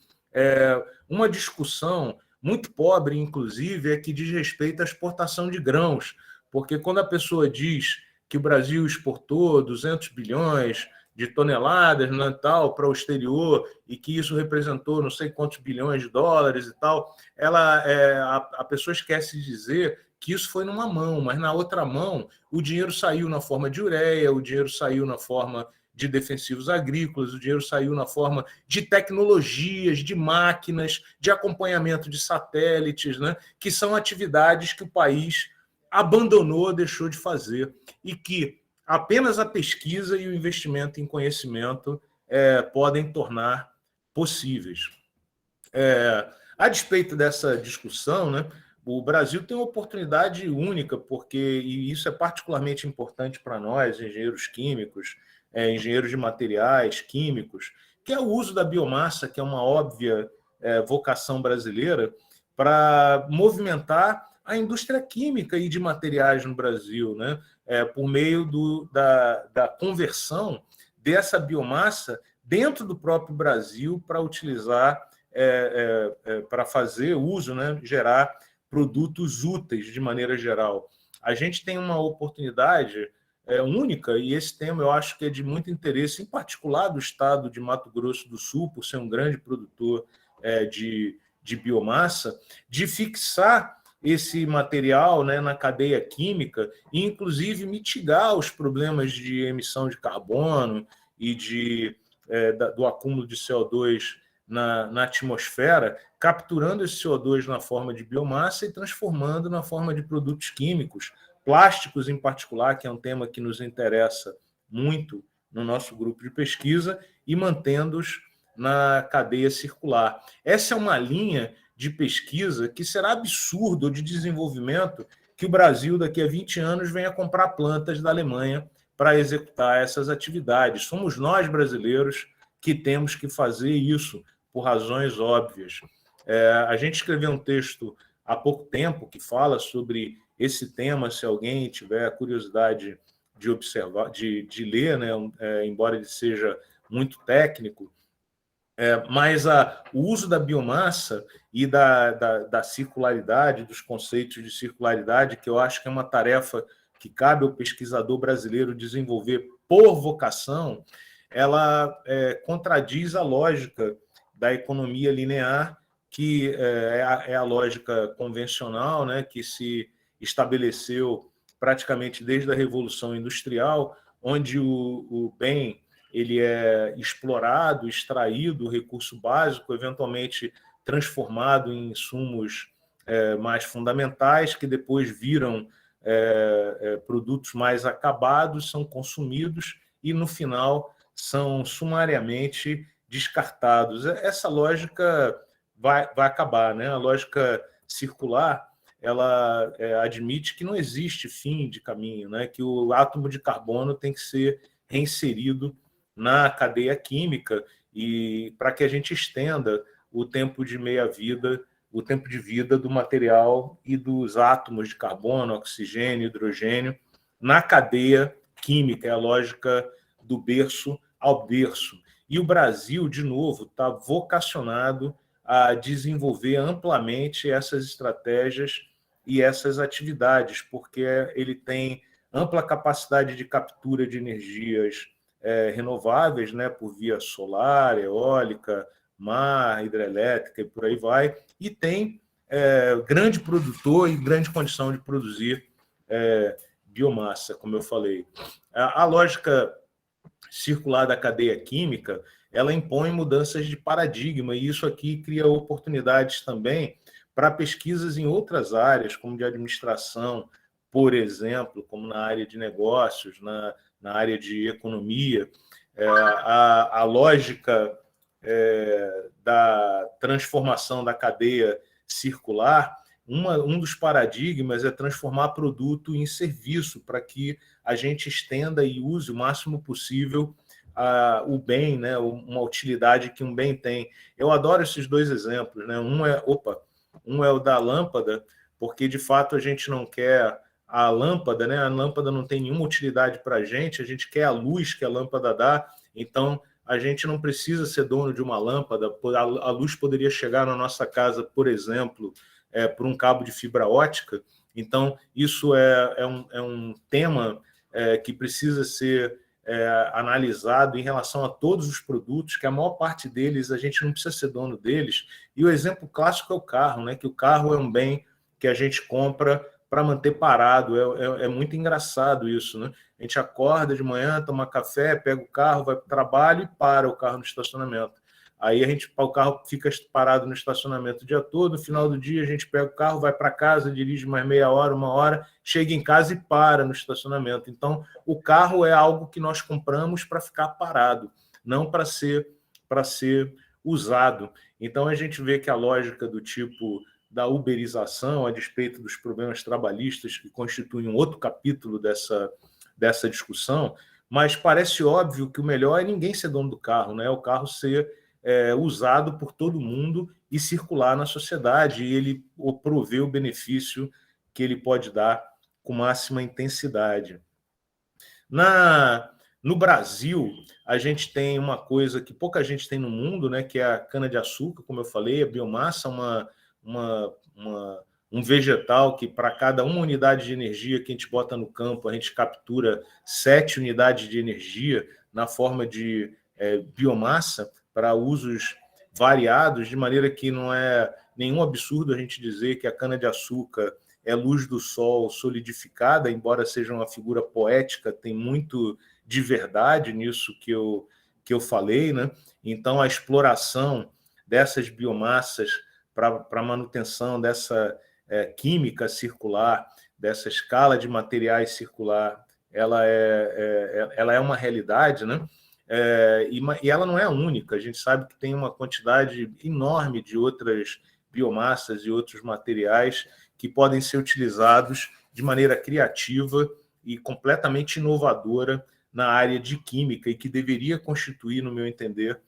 Uma discussão muito pobre, inclusive, é que diz respeito à exportação de grãos, porque quando a pessoa diz que o Brasil exportou 200 bilhões de toneladas, né, tal, para o exterior, e que isso representou não sei quantos bilhões de dólares e tal, a pessoa esquece de dizer que isso foi numa mão, mas na outra mão o dinheiro saiu na forma de ureia, o dinheiro saiu na forma de defensivos agrícolas, o dinheiro saiu na forma de tecnologias, de máquinas, de acompanhamento de satélites, né, que são atividades que o país abandonou, deixou de fazer, e que apenas a pesquisa e o investimento em conhecimento podem tornar possíveis. A despeito dessa discussão, né, o Brasil tem uma oportunidade única, porque, e isso é particularmente importante para nós, engenheiros químicos, engenheiros de materiais químicos, que é o uso da biomassa, que é uma óbvia vocação brasileira, para movimentar a indústria química e de materiais no Brasil, né? Por meio da conversão dessa biomassa dentro do próprio Brasil para utilizar, para fazer uso, né? Gerar produtos úteis de maneira geral. A gente tem uma oportunidade única, e esse tema eu acho que é de muito interesse, em particular do estado de Mato Grosso do Sul, por ser um grande produtor de biomassa, de fixar esse material, né, na cadeia química e, inclusive, mitigar os problemas de emissão de carbono e do acúmulo de CO2 na atmosfera, capturando esse CO2 na forma de biomassa e transformando na forma de produtos químicos, plásticos em particular, que é um tema que nos interessa muito no nosso grupo de pesquisa, e mantendo-os na cadeia circular. Essa é uma linha de pesquisa que será absurdo, de desenvolvimento, que o Brasil, daqui a 20 anos, venha comprar plantas da Alemanha para executar essas atividades. Somos nós, brasileiros, que temos que fazer isso, por razões óbvias. A gente escreveu um texto há pouco tempo que fala sobre esse tema, se alguém tiver curiosidade de observar, de ler, né, embora ele seja muito técnico, mas o uso da biomassa e da circularidade, dos conceitos de circularidade, que eu acho que é uma tarefa que cabe ao pesquisador brasileiro desenvolver por vocação, ela contradiz a lógica da economia linear, que é a lógica convencional, né, que se estabeleceu praticamente desde a Revolução Industrial, onde o bem ele é explorado, extraído, o recurso básico, eventualmente transformado em insumos mais fundamentais, que depois viram produtos mais acabados, são consumidos e, no final, são sumariamente descartados. Essa lógica vai acabar, né? A lógica circular, ela admite que não existe fim de caminho, né? Que o átomo de carbono tem que ser reinserido na cadeia química e para que a gente estenda o tempo de meia-vida, o tempo de vida do material e dos átomos de carbono, oxigênio, hidrogênio na cadeia química, é a lógica do berço ao berço. E o Brasil, de novo, está vocacionado a desenvolver amplamente essas estratégias e essas atividades, porque ele tem ampla capacidade de captura de energias renováveis, né, por via solar, eólica, mar, hidrelétrica e por aí vai, e tem grande produtor e grande condição de produzir biomassa, como eu falei. A lógica circular da cadeia química, ela impõe mudanças de paradigma, e isso aqui cria oportunidades também para pesquisas em outras áreas, como de administração, por exemplo, como na área de negócios, na área de economia. A lógica da transformação da cadeia circular, um dos paradigmas é transformar produto em serviço, para que a gente estenda e use o máximo possível o bem, né? Uma utilidade que um bem tem. Eu adoro esses dois exemplos, né? Um é o da lâmpada, porque de fato a gente não quer a lâmpada, né? A lâmpada não tem nenhuma utilidade para a gente quer a luz que a lâmpada dá, então a gente não precisa ser dono de uma lâmpada, a luz poderia chegar na nossa casa, por exemplo, por um cabo de fibra ótica. Então, isso é um tema que precisa ser analisado em relação a todos os produtos, que a maior parte deles a gente não precisa ser dono deles. E o exemplo clássico é o carro, né? Que o carro é um bem que a gente compra para manter parado. É muito engraçado isso, né? A gente acorda de manhã, toma café, pega o carro, vai para o trabalho e para o carro no estacionamento. Aí o carro fica parado no estacionamento o dia todo, no final do dia a gente pega o carro, vai para casa, dirige mais meia hora, uma hora, chega em casa e para no estacionamento. Então, o carro é algo que nós compramos para ficar parado, não para ser usado. Então, a gente vê que a lógica do tipo da uberização, a despeito dos problemas trabalhistas, que constituem um outro capítulo dessa discussão, mas parece óbvio que o melhor é ninguém ser dono do carro, né? O carro ser usado por todo mundo e circular na sociedade, e ele prover o benefício que ele pode dar com máxima intensidade. No Brasil, a gente tem uma coisa que pouca gente tem no mundo, né, que é a cana-de-açúcar, como eu falei, a biomassa, um vegetal que, para cada uma unidade de energia que a gente bota no campo, a gente captura 7 unidades de energia na forma de biomassa, para usos variados, de maneira que não é nenhum absurdo a gente dizer que a cana-de-açúcar é luz do sol solidificada, embora seja uma figura poética, tem muito de verdade nisso que eu falei, né? Então, a exploração dessas biomassas para manutenção dessa química circular, dessa escala de materiais circular, ela é uma realidade, né? E ela não é a única. A gente sabe que tem uma quantidade enorme de outras biomassas e outros materiais que podem ser utilizados de maneira criativa e completamente inovadora na área de química, e que deveria constituir, no meu entender,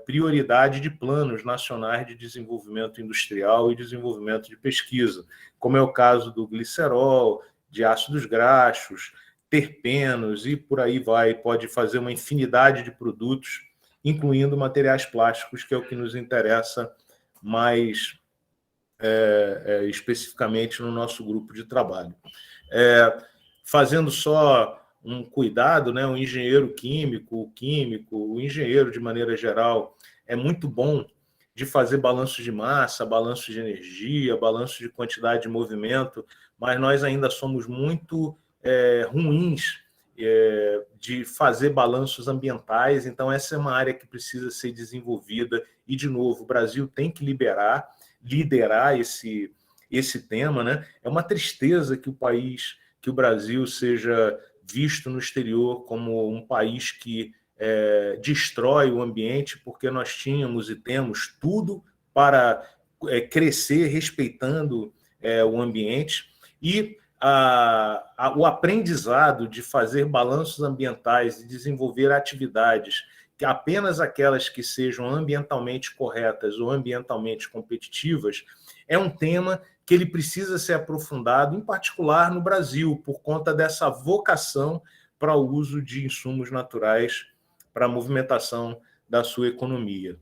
prioridade de planos nacionais de desenvolvimento industrial e desenvolvimento de pesquisa, como é o caso do glicerol, de ácidos graxos, terpenos e por aí vai. Pode fazer uma infinidade de produtos, incluindo materiais plásticos, que é o que nos interessa mais especificamente no nosso grupo de trabalho. Fazendo só um cuidado, né? O engenheiro químico, o engenheiro de maneira geral, é muito bom de fazer balanços de massa, balanços de energia, balanços de quantidade de movimento, mas nós ainda somos muito ruins de fazer balanços ambientais, então essa é uma área que precisa ser desenvolvida, e, de novo, o Brasil tem que liderar esse tema, né? É uma tristeza que o Brasil seja visto no exterior como um país que destrói o ambiente, porque nós tínhamos e temos tudo para crescer respeitando o ambiente, e o aprendizado de fazer balanços ambientais e desenvolver atividades, que apenas aquelas que sejam ambientalmente corretas ou ambientalmente competitivas, é um tema que ele precisa ser aprofundado, em particular no Brasil, por conta dessa vocação para o uso de insumos naturais para a movimentação da sua economia.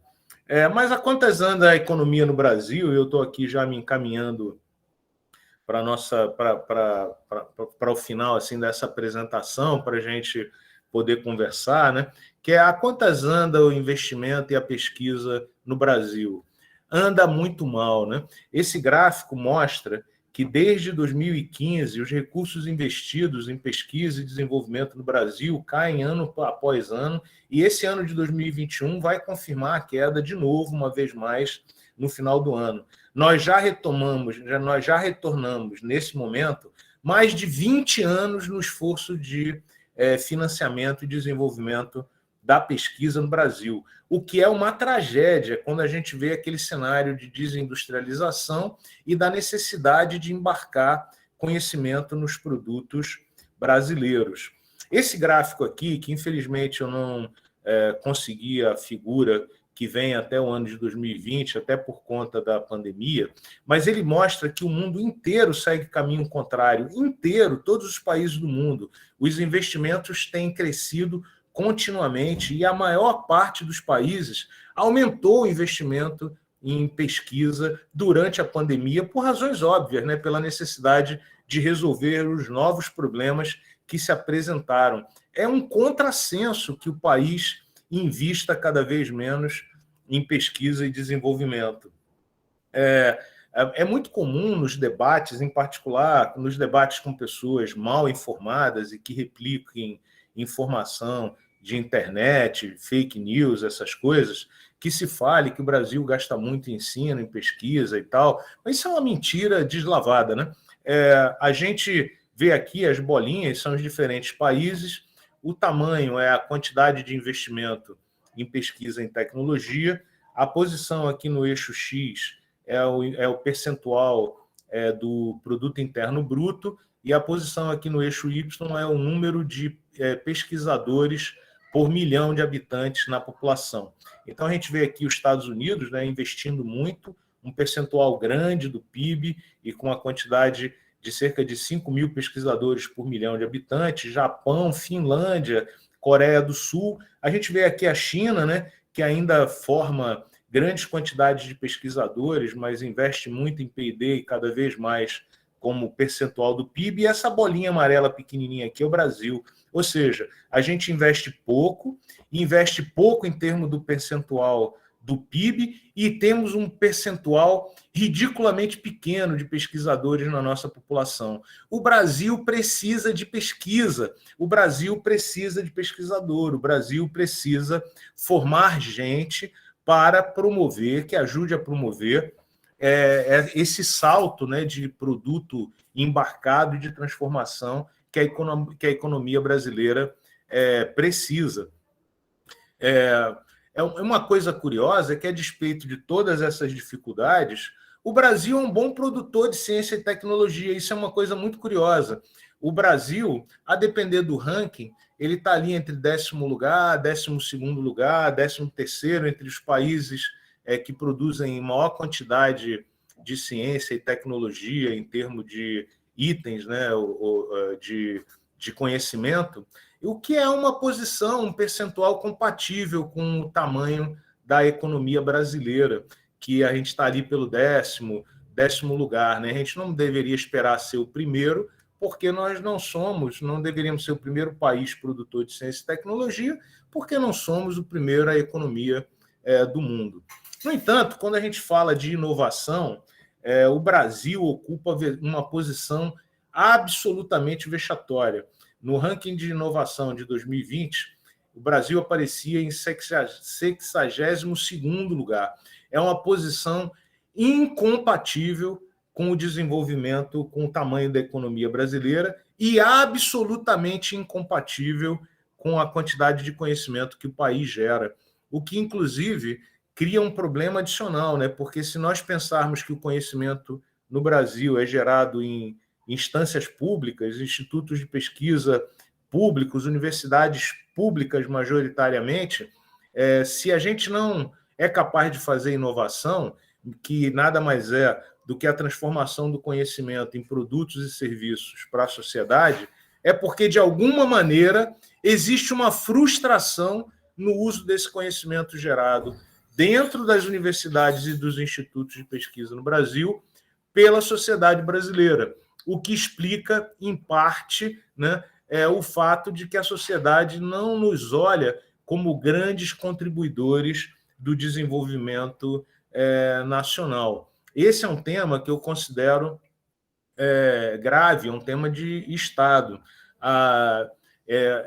Mas a quantas anda a economia no Brasil? Eu estou aqui já me encaminhando para o final assim, dessa apresentação, para a gente poder conversar, né? Que é a quantas anda o investimento e a pesquisa no Brasil. Anda muito mal, né? Esse gráfico mostra que desde 2015 os recursos investidos em pesquisa e desenvolvimento no Brasil caem ano após ano, e esse ano de 2021 vai confirmar a queda de novo, uma vez mais, no final do ano. Nós já retornamos, nesse momento, mais de 20 anos no esforço de financiamento e desenvolvimento da pesquisa no Brasil, o que é uma tragédia quando a gente vê aquele cenário de desindustrialização e da necessidade de embarcar conhecimento nos produtos brasileiros. Esse gráfico aqui, que infelizmente eu não consegui a figura que vem até o ano de 2020, até por conta da pandemia, mas ele mostra que o mundo inteiro segue caminho contrário, inteiro, todos os países do mundo. Os investimentos têm crescido continuamente, e a maior parte dos países aumentou o investimento em pesquisa durante a pandemia, por razões óbvias, né? Pela necessidade de resolver os novos problemas que se apresentaram. É um contrassenso que o país invista cada vez menos em pesquisa e desenvolvimento. É muito comum nos debates, em particular nos debates com pessoas mal informadas e que repliquem informação de internet, fake news, essas coisas, que se fale que o Brasil gasta muito em ensino, em pesquisa e tal, mas isso é uma mentira deslavada, né? A gente vê aqui as bolinhas, são os diferentes países, o tamanho é a quantidade de investimento em pesquisa em tecnologia, a posição aqui no eixo X é o percentual do produto interno bruto, e a posição aqui no eixo Y é o número de pesquisadores por milhão de habitantes na população. Então, a gente vê aqui os Estados Unidos, né, investindo muito, um percentual grande do PIB e com a quantidade de cerca de 5 mil pesquisadores por milhão de habitantes, Japão, Finlândia, Coreia do Sul. A gente vê aqui a China, né, que ainda forma grandes quantidades de pesquisadores, mas investe muito em P&D e cada vez mais como percentual do PIB, e essa bolinha amarela pequenininha aqui é o Brasil. Ou seja, a gente investe pouco em termos do percentual do PIB, e temos um percentual ridiculamente pequeno de pesquisadores na nossa população. O Brasil precisa de pesquisa, o Brasil precisa de pesquisador, o Brasil precisa formar gente para promover, que ajude a promover esse salto, né, de produto embarcado e de transformação que a economia brasileira precisa. Uma coisa curiosa é que, a despeito de todas essas dificuldades, o Brasil é um bom produtor de ciência e tecnologia. Isso é uma coisa muito curiosa. O Brasil, a depender do ranking, ele está ali entre 10º lugar, 12º lugar, 13º entre os países que produzem maior quantidade de ciência e tecnologia em termos de itens, né, de conhecimento, o que é uma posição, um percentual compatível com o tamanho da economia brasileira, que a gente está ali pelo 10º lugar, né? A gente não deveria esperar ser o primeiro, porque nós não deveríamos ser o primeiro país produtor de ciência e tecnologia, porque não somos o primeiro a economia do mundo. No entanto, quando a gente fala de inovação, o Brasil ocupa uma posição absolutamente vexatória. No ranking de inovação de 2020, o Brasil aparecia em 62º lugar. É uma posição incompatível com o desenvolvimento, com o tamanho da economia brasileira e absolutamente incompatível com a quantidade de conhecimento que o país gera. O que, inclusive, cria um problema adicional, né? Porque se nós pensarmos que o conhecimento no Brasil é gerado em instâncias públicas, institutos de pesquisa públicos, universidades públicas majoritariamente, se a gente não é capaz de fazer inovação, que nada mais é do que a transformação do conhecimento em produtos e serviços para a sociedade, é porque, de alguma maneira, existe uma frustração no uso desse conhecimento gerado dentro das universidades e dos institutos de pesquisa no Brasil pela sociedade brasileira, o que explica, em parte, né, o fato de que a sociedade não nos olha como grandes contribuidores do desenvolvimento nacional. Esse é um tema que eu considero grave, é um tema de Estado.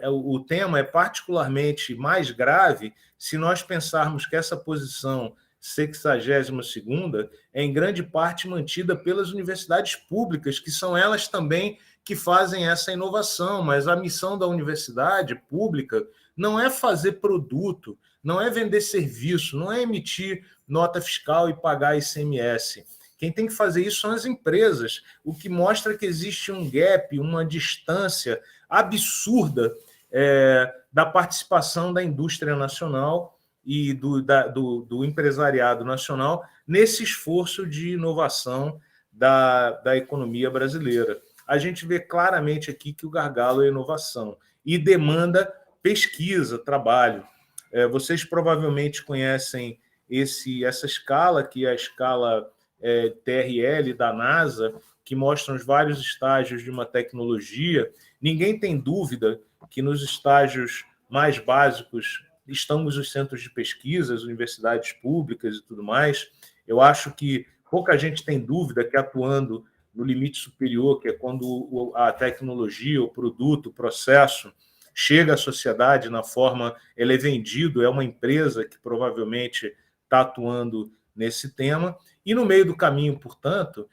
O tema é particularmente mais grave se nós pensarmos que essa posição 62ª é em grande parte mantida pelas universidades públicas, que são elas também que fazem essa inovação, mas a missão da universidade pública não é fazer produto, não é vender serviço, não é emitir nota fiscal e pagar ICMS. Quem tem que fazer isso são as empresas, o que mostra que existe um gap, uma distância absurda da participação da indústria nacional e do empresariado nacional nesse esforço de inovação da economia brasileira. A gente vê claramente aqui que o gargalo é inovação e demanda pesquisa, trabalho. Vocês provavelmente conhecem essa escala, que é a escala TRL da NASA, que mostra os vários estágios de uma tecnologia. Ninguém tem dúvida que nos estágios mais básicos estamos os centros de pesquisa, as universidades públicas e tudo mais. Eu acho que pouca gente tem dúvida que, atuando no limite superior, que é quando a tecnologia, o produto, o processo chega à sociedade na forma, ele é vendido, é uma empresa que provavelmente está atuando nesse tema, e no meio do caminho, portanto,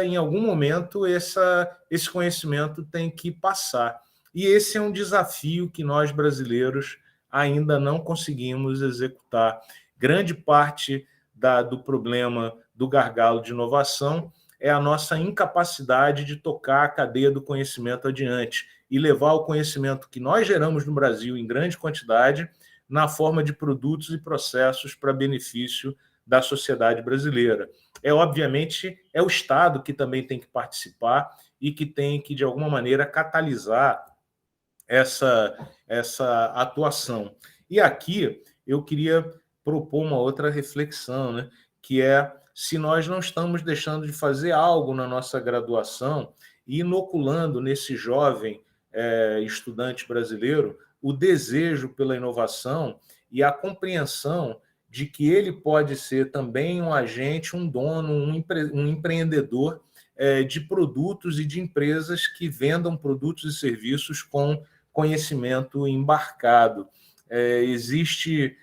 em algum momento, esse conhecimento tem que passar. E esse é um desafio que nós, brasileiros, ainda não conseguimos executar. Grande parte do problema do gargalo de inovação é a nossa incapacidade de tocar a cadeia do conhecimento adiante e levar o conhecimento que nós geramos no Brasil em grande quantidade na forma de produtos e processos para benefício da sociedade brasileira. Obviamente, é o Estado que também tem que participar e que tem que, de alguma maneira, catalisar essa atuação. E aqui eu queria propor uma outra reflexão, né, que é se nós não estamos deixando de fazer algo na nossa graduação e inoculando nesse jovem estudante brasileiro o desejo pela inovação e a compreensão de que ele pode ser também um agente, um dono, um empreendedor de produtos e de empresas que vendam produtos e serviços com conhecimento embarcado. Existe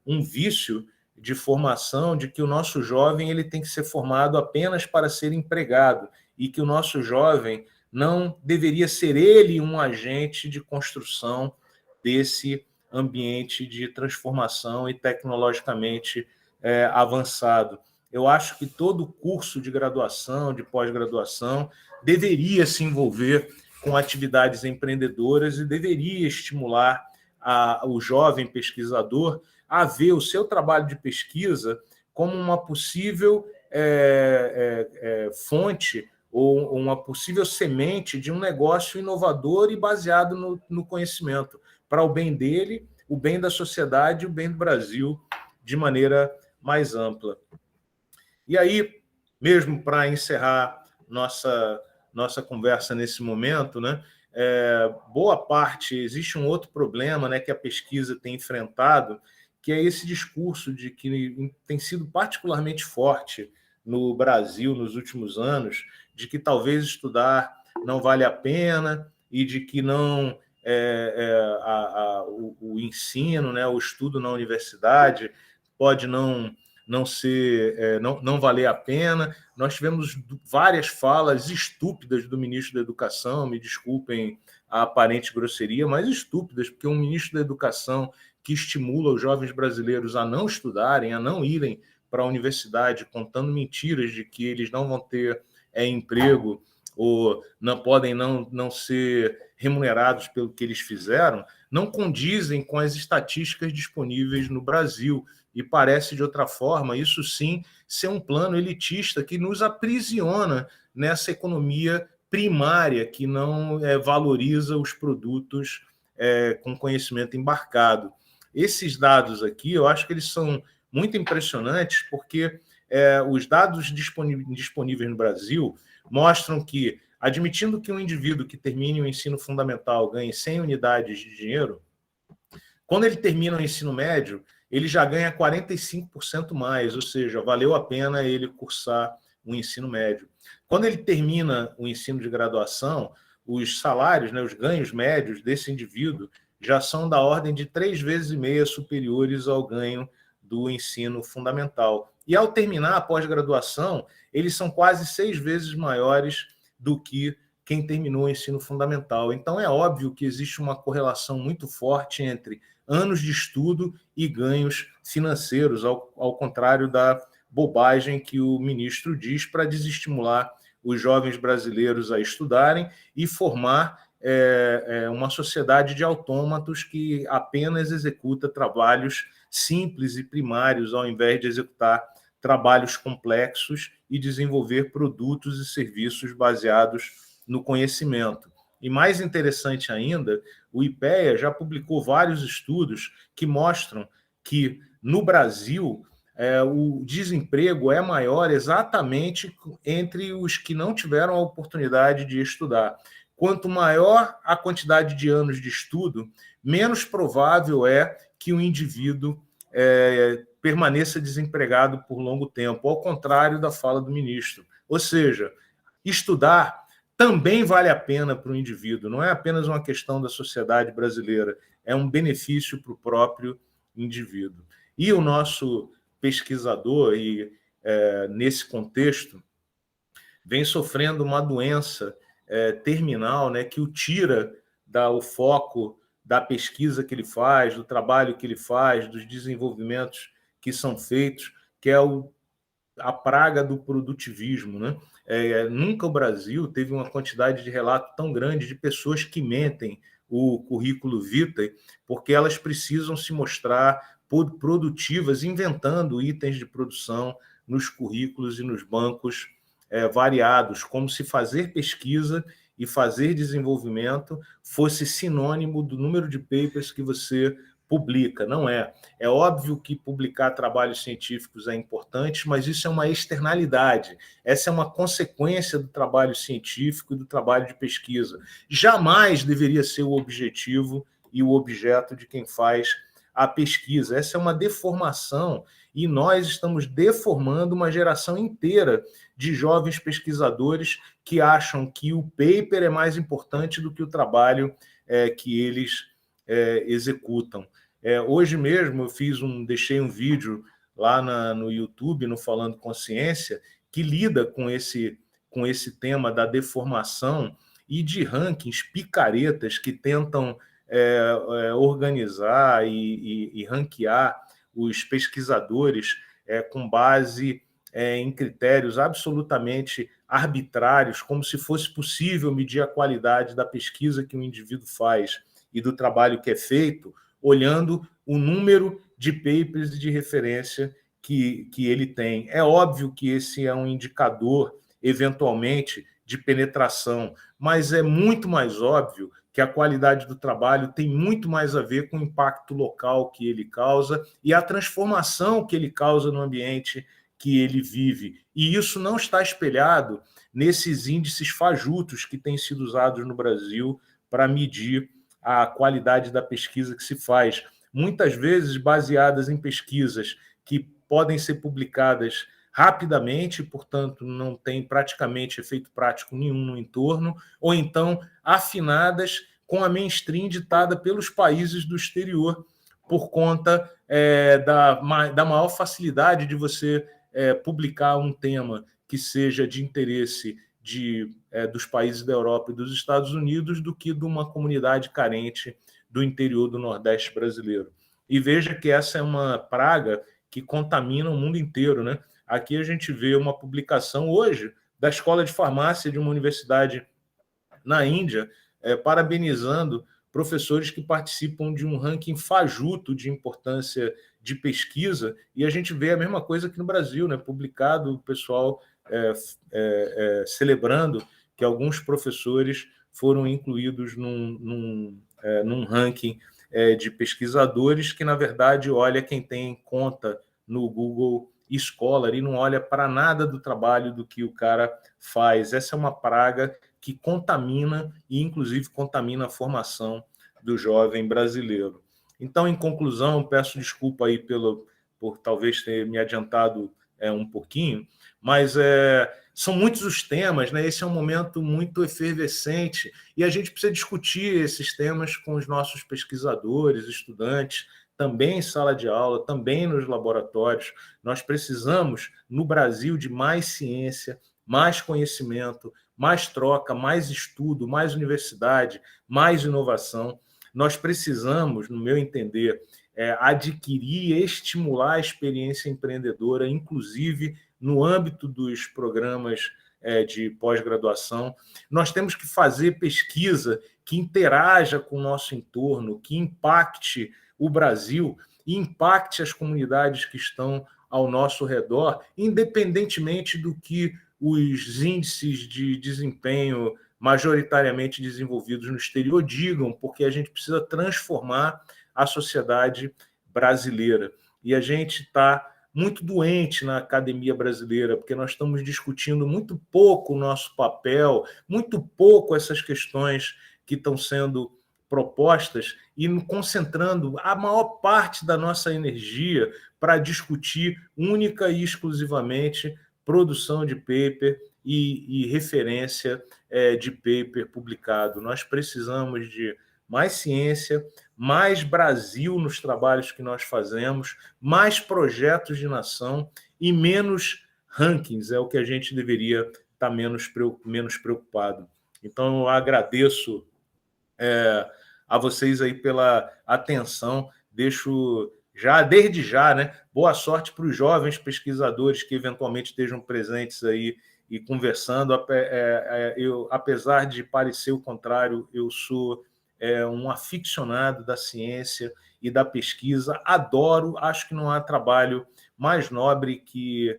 um vício de formação de que o nosso jovem ele tem que ser formado apenas para ser empregado e que o nosso jovem não deveria ser ele um agente de construção desse ambiente de transformação e tecnologicamente avançado. Eu acho que todo curso de graduação, de pós-graduação, deveria se envolver com atividades empreendedoras e deveria estimular o jovem pesquisador a ver o seu trabalho de pesquisa como uma possível fonte ou uma possível semente de um negócio inovador e baseado no conhecimento, para o bem dele, o bem da sociedade e o bem do Brasil de maneira mais ampla. E aí, mesmo para encerrar nossa conversa nesse momento, né, boa parte, existe um outro problema, né, que a pesquisa tem enfrentado, que é esse discurso de que tem sido particularmente forte no Brasil nos últimos anos, de que talvez estudar não vale a pena e de que não o ensino, né, o estudo na universidade pode não valer a pena. Nós tivemos várias falas estúpidas do ministro da Educação, me desculpem a aparente grosseria, mas estúpidas, porque um ministro da Educação que estimula os jovens brasileiros a não estudarem, a não irem para a universidade, contando mentiras de que eles não vão ter emprego ou não podem não ser remunerados pelo que eles fizeram, não condizem com as estatísticas disponíveis no Brasil. E parece, de outra forma, isso sim, ser um plano elitista que nos aprisiona nessa economia primária, que não valoriza os produtos com conhecimento embarcado. Esses dados aqui, eu acho que eles são muito impressionantes, porque os dados disponíveis no Brasil mostram que, admitindo que um indivíduo que termine o ensino fundamental ganhe 100 unidades de dinheiro, quando ele termina o ensino médio, ele já ganha 45% mais, ou seja, valeu a pena ele cursar o ensino médio. Quando ele termina o ensino de graduação, os salários, né, os ganhos médios desse indivíduo já são da ordem de 3,5 vezes superiores ao ganho do ensino fundamental. E ao terminar a pós-graduação, eles são quase 6 vezes maiores do que quem terminou o ensino fundamental. Então é óbvio que existe uma correlação muito forte entre anos de estudo e ganhos financeiros, ao contrário da bobagem que o ministro diz, para desestimular os jovens brasileiros a estudarem e formar uma sociedade de autômatos que apenas executa trabalhos simples e primários, ao invés de executar trabalhos complexos e desenvolver produtos e serviços baseados no conhecimento. E mais interessante ainda, o IPEA já publicou vários estudos que mostram que, no Brasil, o desemprego é maior exatamente entre os que não tiveram a oportunidade de estudar. Quanto maior a quantidade de anos de estudo, menos provável é que o indivíduo permaneça desempregado por longo tempo, ao contrário da fala do ministro. Ou seja, estudar também vale a pena para o indivíduo, não é apenas uma questão da sociedade brasileira, é um benefício para o próprio indivíduo. E o nosso pesquisador, nesse contexto, vem sofrendo uma doença terminal, né, que o tira o foco da pesquisa que ele faz, do trabalho que ele faz, dos desenvolvimentos que são feitos, que é a praga do produtivismo, né? Nunca o Brasil teve uma quantidade de relato tão grande de pessoas que mentem o currículo vitae, porque elas precisam se mostrar produtivas, inventando itens de produção nos currículos e nos bancos variados, como se fazer pesquisa e fazer desenvolvimento fosse sinônimo do número de papers que você publica. Não é. É óbvio que publicar trabalhos científicos é importante, mas isso é uma externalidade. Essa é uma consequência do trabalho científico e do trabalho de pesquisa. Jamais deveria ser o objetivo e o objeto de quem faz a pesquisa. Essa é uma deformação e nós estamos deformando uma geração inteira de jovens pesquisadores que acham que o paper é mais importante do que o trabalho que eles executam. Hoje mesmo eu deixei um vídeo lá no YouTube, no Falando Consciência, que lida com esse tema da deformação e de rankings picaretas que tentam organizar e ranquear os pesquisadores com base em critérios absolutamente arbitrários, como se fosse possível medir a qualidade da pesquisa que um indivíduo faz e do trabalho que é feito, olhando o número de papers e de referência que ele tem. É óbvio que esse é um indicador, eventualmente, de penetração, mas é muito mais óbvio que a qualidade do trabalho tem muito mais a ver com o impacto local que ele causa e a transformação que ele causa no ambiente que ele vive. E isso não está espelhado nesses índices fajutos que têm sido usados no Brasil para medir a qualidade da pesquisa que se faz, muitas vezes baseadas em pesquisas que podem ser publicadas rapidamente, portanto, não tem praticamente efeito prático nenhum no entorno, ou então afinadas com a mainstream ditada pelos países do exterior, por conta da maior facilidade de você publicar um tema que seja de interesse dos países da Europa e dos Estados Unidos do que de uma comunidade carente do interior do Nordeste brasileiro. E veja que essa é uma praga que contamina o mundo inteiro, né? Aqui a gente vê uma publicação hoje da Escola de Farmácia de uma universidade na Índia, parabenizando professores que participam de um ranking fajuto de importância de pesquisa, e a gente vê a mesma coisa aqui no Brasil, né? Publicado o pessoal celebrando que alguns professores foram incluídos num ranking de pesquisadores que, na verdade, olha quem tem conta no Google Scholar e não olha para nada do trabalho do que o cara faz. Essa é uma praga que contamina e, inclusive, contamina a formação do jovem brasileiro. Então, em conclusão, peço desculpa aí por talvez ter me adiantado um pouquinho, mas são muitos os temas, né? Esse é um momento muito efervescente e a gente precisa discutir esses temas com os nossos pesquisadores, estudantes, também em sala de aula, também nos laboratórios. Nós precisamos, no Brasil, de mais ciência, mais conhecimento, mais troca, mais estudo, mais universidade, mais inovação. Nós precisamos, no meu entender, adquirir e estimular a experiência empreendedora, inclusive no âmbito dos programas de pós-graduação. Nós temos que fazer pesquisa que interaja com o nosso entorno, que impacte o Brasil e impacte as comunidades que estão ao nosso redor, independentemente do que os índices de desempenho majoritariamente desenvolvidos no exterior digam, porque a gente precisa transformar a sociedade brasileira. E a gente está muito doente na academia brasileira, porque nós estamos discutindo muito pouco o nosso papel, muito pouco essas questões que estão sendo propostas e concentrando a maior parte da nossa energia para discutir única e exclusivamente produção de paper e referência de paper publicado. Nós precisamos de mais ciência, mais Brasil nos trabalhos que nós fazemos, mais projetos de nação e menos rankings, é o que a gente deveria estar menos preocupado. Então, eu agradeço a vocês aí pela atenção, deixo desde já, né, boa sorte para os jovens pesquisadores que eventualmente estejam presentes aí e conversando. Eu, apesar de parecer o contrário, eu sou um aficionado da ciência e da pesquisa, adoro, acho que não há trabalho mais nobre que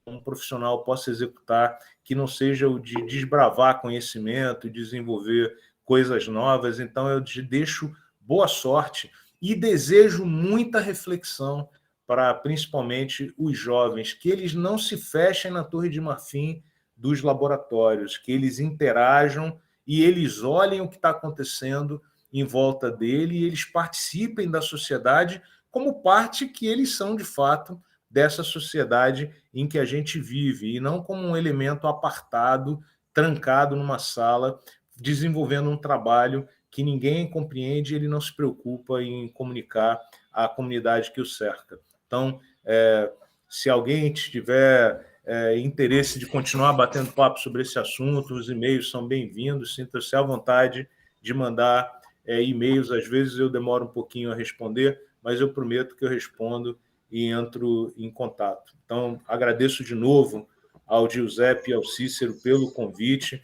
um profissional possa executar que não seja o de desbravar conhecimento, desenvolver coisas novas. Então, eu te deixo boa sorte e desejo muita reflexão para, principalmente, os jovens, que eles não se fechem na Torre de Marfim dos laboratórios, que eles interajam e eles olhem o que está acontecendo em volta dele e eles participem da sociedade como parte que eles são, de fato, dessa sociedade em que a gente vive, e não como um elemento apartado, trancado numa sala, desenvolvendo um trabalho que ninguém compreende e ele não se preocupa em comunicar à comunidade que o cerca. Então, se alguém tiver interesse de continuar batendo papo sobre esse assunto, os e-mails são bem-vindos, sinta-se à vontade de mandar e-mails. Às vezes eu demoro um pouquinho a responder, mas eu prometo que eu respondo e entro em contato. Então, agradeço de novo ao Giuseppe e ao Cícero pelo convite